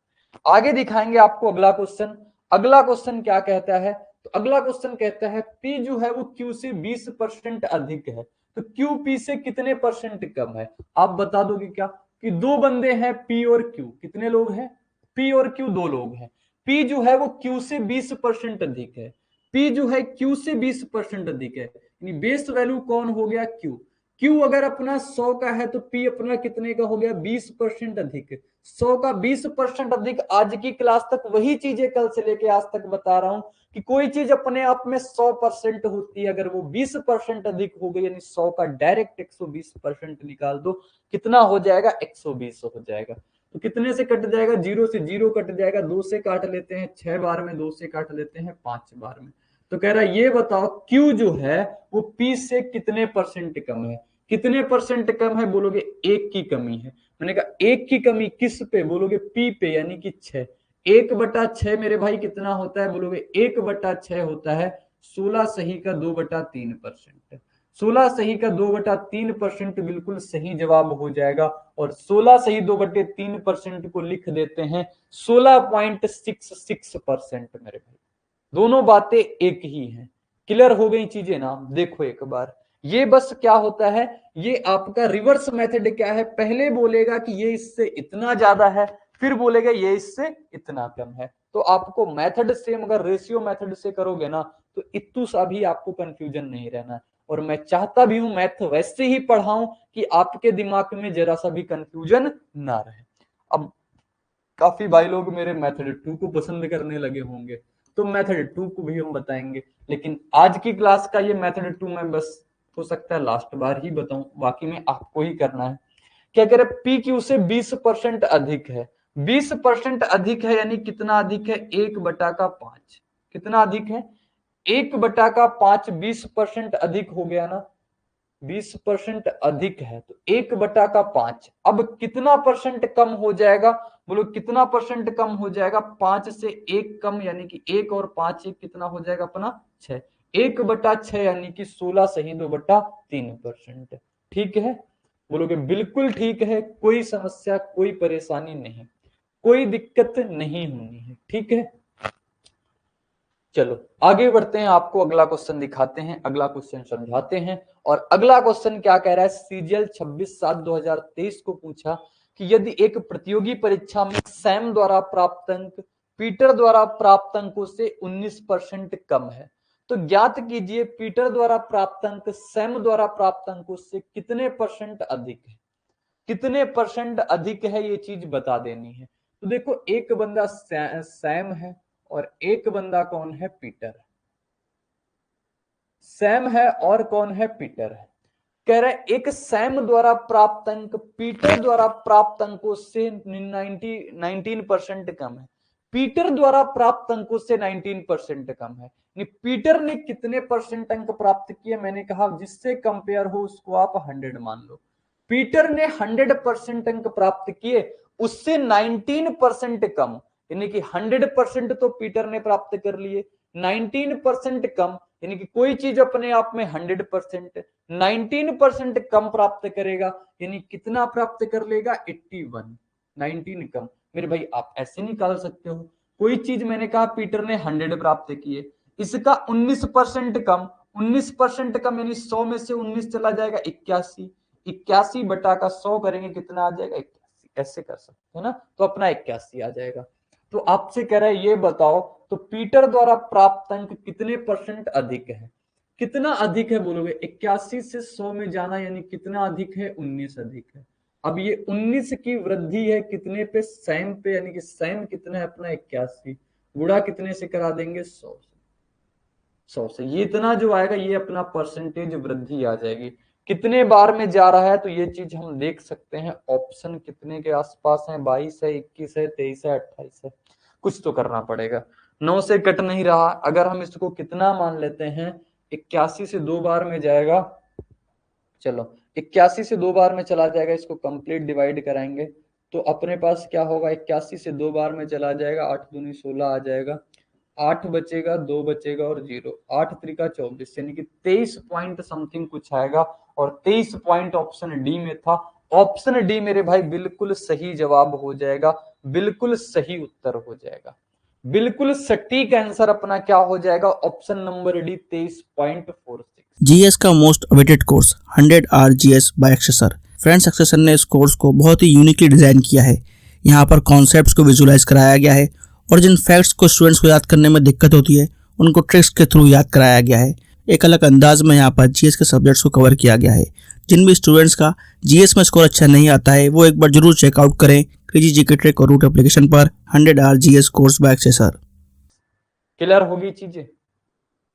आगे दिखाएंगे आपको अगला क्वेश्चन। अगला क्वेश्चन क्या कहता है, तो अगला क्वेश्चन कहता है पी जो है वो क्यू से 20% अधिक है, तो क्यू पी से कितने परसेंट कम है। आप बता दोगे क्या, कि दो बंदे हैं पी और क्यू, कितने लोग हैं, पी और क्यू दो लोग हैं। पी जो है वो क्यू से 20% अधिक है, पी जो है क्यू से 20% अधिक है, यानी बेस वैल्यू कौन हो गया, क्यू। क्यू अगर अपना 100 का है तो पी अपना कितने का हो गया, 20% अधिक। 100 का 20% अधिक, आज की क्लास तक वही चीजें कल से लेके आज तक बता रहा हूं, कि कोई चीज अपने आप में 100% होती है, अगर वो 20% अधिक हो गई, यानी 100 का डायरेक्ट 120% निकाल दो, कितना हो जाएगा, 120 हो जाएगा। तो कितने से कट जाएगा, 0 से 0 कट जाएगा, 2 से काट लेते हैं 6 बार में, 2 से काट लेते हैं 5 बार में। तो कह रहा है ये बताओ Q जो है वो P से कितने परसेंट कम है। कितने परसेंट कम है? बोलोगे 1 की कमी है। मैंने कहा 1 की कमी किस पे? बोलोगे P पे, यानी कि 6। 1/6 मेरे भाई कितना होता है? बोलोगे 1/6 होता है 16 सही का 2/3%। 16 सही का 2/3% बिल्कुल सही जवाब हो जाएगा। और 16 सही 2/3% को लिख देते हैं 16.66% मेरे भाई। दोनों बातें एक ही हैं। क्लियर हो गई चीजें ना? देखो एक बार, ये बस क्या होता है, ये आपका रिवर्स मेथड क्या है, पहले बोलेगा कि ये इससे इतना ज्यादा है, फिर बोलेगा ये इससे इतना कम है। तो आपको मेथड सेम, अगर रेशियो मेथड से करोगे ना, तो इतू सा भी आपको कंफ्यूजन नहीं रहना है। और मैं चाहता भी हूं मैथ वैसे ही पढ़ाऊं कि आपके दिमाग में जरा सा भी कंफ्यूजन ना रहे। अब काफी भाई लोग मेरे मेथड 2 को पसंद करने लगे होंगे, तो मेथड 2 को भी हम बताएंगे। लेकिन आज की क्लास का ये मेथड 2 मैं बस हो सकता है लास्ट बार ही बताऊं, बाकी में आपको ही करना है। क्या कह रहे? पी क्यू से 20% अधिक है। 20% अधिक है यानी कितना अधिक है? 1/5। कितना अधिक है? 1/5। 20% अधिक हो गया ना, 20% अधिक है तो 1/5। अब कितना परसेंट कम हो जाएगा? बोलो कितना परसेंट कम हो जाएगा? 5 से 1 कम, यानी कि 1 और 5 1 कितना हो जाएगा अपना? 6। 1/6 यानी कि 16 सही 2/3%। ठीक है? बोलोगे बिल्कुल ठीक है, कोई समस्या कोई परेशानी नहीं, कोई दिक्कत नहीं होनी है। ठीक है, चलो आगे बढ़ते हैं, आपको अगला क्वेश्चन दिखाते हैं, अगला क्वेश्चन समझाते हैं। और अगला क्वेश्चन क्या कह रहा है? सीजीएल 26/7/2023 को पूछा कि यदि एक प्रतियोगी परीक्षा में सैम द्वारा प्राप्त अंक पीटर द्वारा प्राप्त अंकों से 19% कम है, तो ज्ञात कीजिए पीटर द्वारा प्राप्त अंक सैम द्वारा प्राप्त अंकों से कितने परसेंट अधिक है। कितने परसेंट अधिक है ये चीज बता देनी है। तो देखो, एक बंदा सैम है और एक बंदा कौन है? पीटर। सैम है और कौन है? पीटर है। कह रहे एक सैम द्वारा प्राप्त अंक पीटर द्वारा प्राप्त अंकों से 19% कम है। पीटर द्वारा प्राप्त अंकों से 19% कम है। पीटर ने कितने परसेंट अंक प्राप्त किए? मैंने कहा जिससे कंपेयर हो उसको आप 100 मान लो। पीटर ने 100% अंक प्राप्त किए, उससे 19% कम, यानी कि 100% तो पीटर ने प्राप्त कर लिए, 19% कम, यानी कि कोई चीज अपने आप में 100%, 19% कम प्राप्त करेगा, यानी कितना प्राप्त कर लेगा? 81। 19 कम। मेरे भाई आप ऐसे निकाल सकते हो, कोई चीज मैंने कहा पीटर ने 100 प्राप्त किए, इसका 19% कम, 19% कम यानी 100 में से 19 चला जाएगा 81। 81 बटा का 100 करेंगे कितना आ जाएगा? 81। ऐसे कर सकते है ना, तो अपना 81 आ जाएगा। तो आपसे कह रहा है ये बताओ, तो पीटर द्वारा प्राप्त अंक कितने परसेंट अधिक है? कितना अधिक है बोलोगे? 81 से 100 में जाना यानी कितना अधिक है? 19 अधिक है। अब ये 19 की वृद्धि है कितने पे? सैम पे, यानी कि सैम कितना है अपना? 81। गुणा कितने से करा देंगे? 100 से। 100 से ये इतना जो आएगा ये अपना परसेंटेज वृद्धि आ जाएगी। कितने बार में जा रहा है तो ये चीज हम देख सकते हैं। ऑप्शन कितने के आसपास है? 22 है, 21 है, 23 है, 28 है। कुछ तो करना पड़ेगा, 9 से कट नहीं रहा। अगर हम इसको कितना मान लेते हैं? 81 से 2 बार में जाएगा। चलो 81 से 2 बार में चला जाएगा, इसको कंप्लीट डिवाइड कराएंगे तो अपने पास क्या होगा? 81 से 2 बार में चला जाएगा, 8 दूनी 16 आ जाएगा, 8 बचेगा, 2 बचेगा और 0, 8 त्रिका 24, यानी कि 23 पॉइंट समथिंग कुछ आएगा। और 23 पॉइंट ऑप्शन डी में था। ऑप्शन डी मेरे भाई बिल्कुल सही जवाब हो जाएगा, बिल्कुल सही उत्तर हो जाएगा, बिल्कुल सटीक आंसर अपना क्या हो जाएगा? Option number D, 23.46। जीएस का most awaited course 100 hour GS by Akshay sir. Friends, Akshay sir ने इस कोर्स को बहुत ही यूनिकली डिजाइन किया है। यहाँ पर कॉन्सेप्ट्स को विजुलाइज कराया गया है और जिन फैक्ट्स को स्टूडेंट्स को याद करने में दिक्कत होती है उनको ट्रिक्स के थ्रू याद कराया गया है। एक अलग अंदाज में यहाँ पर जीएस के सब्जेक्ट्स को कवर किया गया है। जिन भी स्टूडेंट्स का जीएस में स्कोर अच्छा नहीं आता है वो एक बार जरूर चेकआउट करें क्रेजी जीके ट्रिक और रूट एप्लीकेशन पर 100 hour GS course by Akshay sir. Clear होगी चीजें?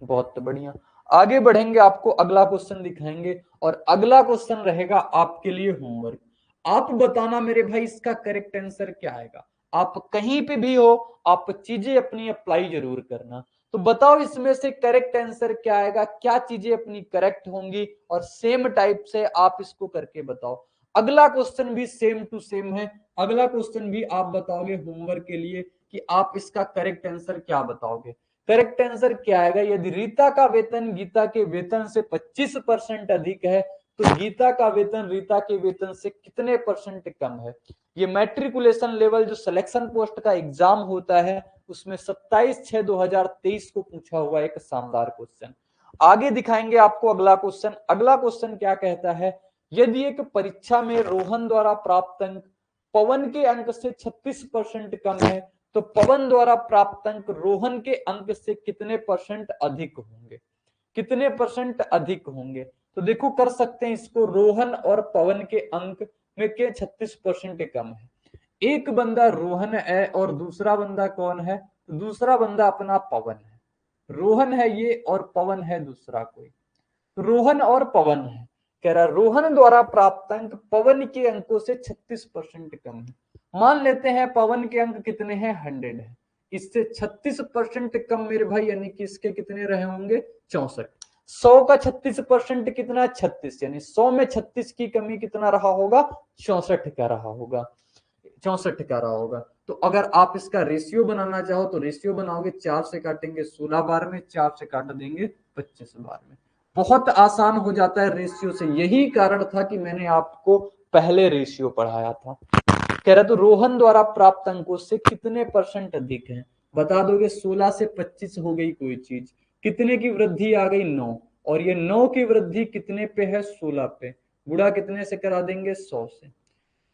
बहुत बढ़िया। आगे बढ़ेंगे, आपको अगला क्वेश्चन दिखाएंगे और अगला क्वेश्चन रहेगा आपके लिए होमवर्क। आप बताना मेरे भाई इसका करेक्ट आंसर क्या आएगा। आप कहीं पे भी हो, आप चीजें अपनी अप्लाई जरूर करना। तो बताओ इसमें से करेक्ट आंसर क्या आएगा, क्या चीजें अपनी करेक्ट होंगी, और सेम टाइप से आप इसको करके बताओ। अगला क्वेश्चन भी सेम टू सेम है, अगला क्वेश्चन भी आप बताओगे होमवर्क के लिए कि आप इसका करेक्ट आंसर क्या बताओगे। करेक्ट आंसर क्या आएगा, यदि रीता का वेतन गीता के वेतन से 25% अधिक है तो गीता का वेतन रीता के वेतन से कितने परसेंट कम है। ये मैट्रिकुलेशन लेवल जो सिलेक्शन पोस्ट का एग्जाम होता है उसमें 27/6/2023 को पूछा हुआ एक शानदार क्वेश्चन। आगे दिखाएंगे आपको अगला क्वेश्चन। अगला क्वेश्चन क्या कहता है, यदि एक परीक्षा में रोहन द्वारा प्राप्त अंक पवन के अंक से 36% कम है तो पवन द्वारा प्राप्त अंक रोहन के अंक से कितने परसेंट अधिक होंगे, कितने परसेंट अधिक होंगे। तो देखो कर सकते हैं इसको, रोहन और पवन के अंक में के 36% कम है। एक बंदा रोहन है और दूसरा बंदा कौन है, तो दूसरा बंदा अपना पवन है। रोहन है ये और पवन है दूसरा कोई, तो रोहन और पवन है। कह रहा रोहन द्वारा प्राप्त अंक पवन के अंकों से 36% कम है। मान लेते हैं पवन के अंक कितने हैं, 100 है, इससे 36% कम मेरे भाई, यानी कि इसके कितने रहे होंगे, 64। 100 का 36% कितना, 36, यानी 100 में 36 की कमी कितना रहा होगा, 64 का रहा होगा, 64 का रहा होगा। तो अगर आप इसका रेशियो बनाना चाहो तो रेशियो बनाओगे, 4 से काटेंगे 16 बार में, 4 से काट देंगे 25 बार में, बहुत आसान हो जाता है रेशियो से। यही कारण था कि मैंने आपको पहले रेशियो पढ़ाया था। कह रहा तो रोहन द्वारा प्राप्त अंकों से कितने परसेंट अधिक है, बता दोगे। 16 से 25 हो गई कोई चीज, कितने की वृद्धि आ गई, 9, और ये 9 की वृद्धि कितने पे है, 16 पे, गुणा कितने से करा देंगे, 100 से।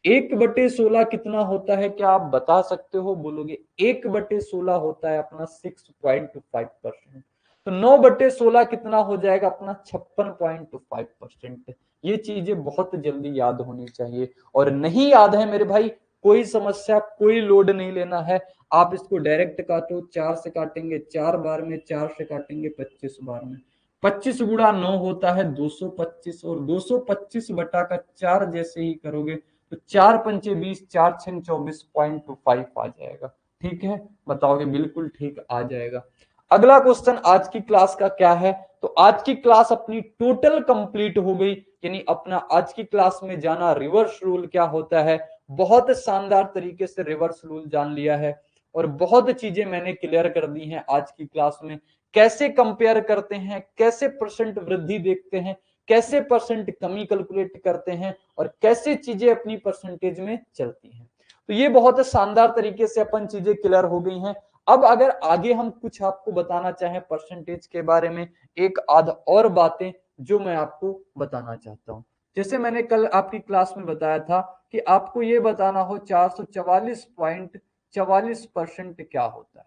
1/16 कितना होता है, क्या आप बता सकते हो, बोलोगे 1/16 होता है अपना 6.5%। तो 9/16 कितना हो जाएगा अपना 56.5%। ये चीजें बहुत जल्दी याद होनी चाहिए, और नहीं याद है मेरे भाई कोई समस्या, कोई लोड नहीं लेना है। आप इसको डायरेक्ट काटो, 4 से काटेंगे 4 बार में, 4 से काटेंगे 25 बार में। 25 गुणा 9 होता है 225, और 225 बटा का 4 जैसे ही करोगे तो 4 पंचे 20, 4 छः 24.25 आ जाएगा। ठीक है, बताओगे, बिल्कुल ठीक आ जाएगा। अगला क्वेश्चन आज की क्लास का क्या है, तो आज की क्लास अपनी टोटल कंप्लीट हो गई, यानी अपना आज की क्लास में जाना रिवर्स रूल क्या होता है, बहुत शानदार तरीके से रिवर्स रूल जान लिया है, और बहुत चीजें मैंने क्लियर कर दी हैं आज की क्लास में। कैसे कंपेयर करते हैं, कैसे परसेंट वृद्धि देखते हैं, कैसे परसेंट कमी कैलकुलेट करते हैं, और कैसे चीजें अपनी परसेंटेज में चलती हैं। तो ये बहुत शानदार तरीके से अपन चीजें क्लियर हो गई हैं। अब अगर आगे हम कुछ आपको बताना चाहें परसेंटेज के बारे में, एक आध और बातें जो मैं आपको बताना चाहता हूं। जैसे मैंने कल आपकी क्लास में बताया था कि आपको ये बताना हो 444.44% क्या होता है।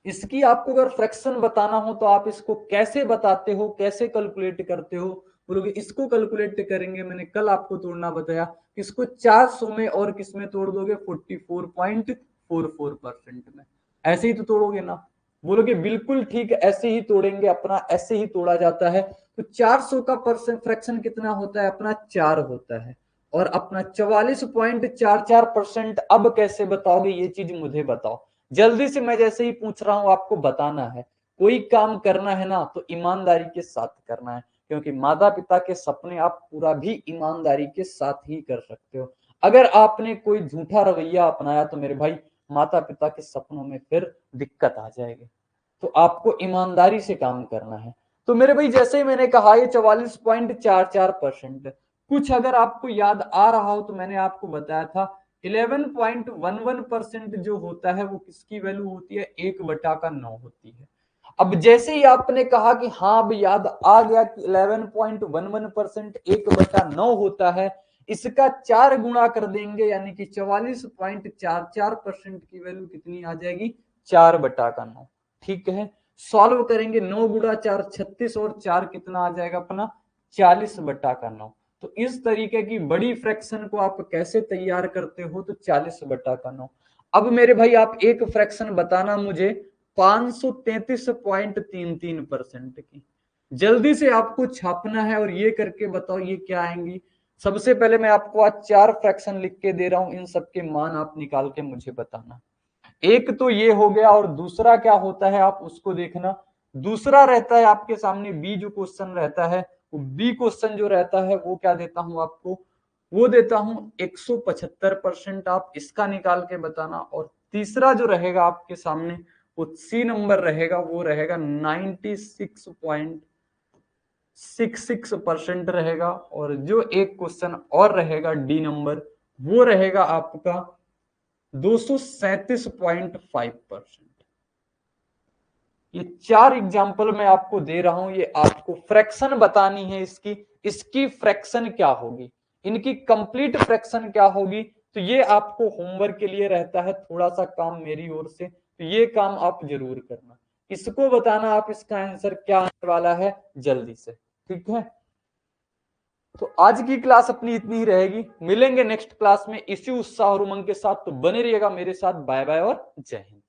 इसकी आपको अगर फ्रैक्शन बताना हो तो आप इसको कैसे बताते हो, कैसे कैलकुलेट करते हो, बोलोगे इसको कैलकुलेट करेंगे, मैंने कल आपको तोड़ना बताया, इसको 400 में और किस में तोड़ दोगे, 44.44% में, ऐसे ही तो तोड़ोगे ना, बोलोगे बिल्कुल ठीक, ऐसे ही तोड़ेंगे, अपना ऐसे ही तोड़ा जाता है। तो 400 का परसेंट फ्रैक्शन कितना होता है अपना, 4 होता है, और अपना 44.44%। अब कैसे बताओगे ये चीज मुझे बताओ जल्दी से, मैं जैसे ही पूछ रहा हूं आपको बताना है। कोई काम करना है ना तो ईमानदारी के साथ करना है, क्योंकि माता पिता के सपने आप पूरा भी ईमानदारी के साथ ही कर सकते हो। अगर आपने कोई झूठा रवैया अपनाया तो मेरे भाई माता पिता के सपनों में फिर दिक्कत आ जाएगी। तो आपको ईमानदारी से काम करना है। तो मेरे भाई जैसे ही मैंने कहा ये 44.44%, कुछ अगर आपको याद आ रहा हो तो मैंने आपको बताया था 11.11% जो होता है वो किसकी वैल्यू होती है, 1/9 होती है। अब जैसे ही आपने कहा कि हाँ अब याद आ गया कि 11.11% 1/9 होता है, इसका 4 गुणा कर देंगे, यानी कि 44.44% की वैल्यू कितनी आ जाएगी, 4/9। ठीक है, सॉल्व करेंगे, 9 गुणा 4 36, और 4 कितना आ जाएगा अपना, 40/9। तो इस तरीके की बड़ी फ्रैक्शन को आप कैसे तैयार करते हो, तो 40/9। अब मेरे भाई आप एक फ्रैक्शन बताना मुझे 533.33% की, जल्दी से आपको छापना है और ये करके बताओ ये क्या आएंगी। सबसे पहले मैं आपको आज 4 फ्रैक्शन लिख के दे रहा हूं, इन सबके मान आप निकाल के मुझे बताना। एक तो ये हो गया, और दूसरा क्या होता है आप उसको देखना। दूसरा रहता है आपके सामने बी जो क्वेश्चन रहता है, वो बी क्वेश्चन जो रहता है वो क्या देता हूं आपको, वो देता हूं 175%। आप इसका निकाल के बताना। और तीसरा जो रहेगा आपके सामने वो सी नंबर रहेगा, वो रहेगा 96.66% रहेगा। और जो एक क्वेश्चन और रहेगा डी नंबर, वो रहेगा आपका 237.5%। ये 4 एग्जाम्पल मैं आपको दे रहा हूं, ये आपको फ्रैक्शन बतानी है इसकी फ्रैक्शन क्या होगी, इनकी कंप्लीट फ्रैक्शन क्या होगी। तो ये आपको होमवर्क के लिए रहता है, थोड़ा सा काम मेरी ओर से, तो ये काम आप जरूर करना। इसको बताना आप इसका आंसर क्या आने वाला है जल्दी से, ठीक है। तो आज की क्लास अपनी इतनी ही रहेगी, मिलेंगे नेक्स्ट क्लास में इसी उत्साह और उमंग के साथ। तो बने रहिएगा मेरे साथ। बाय बाय और जय हिंद।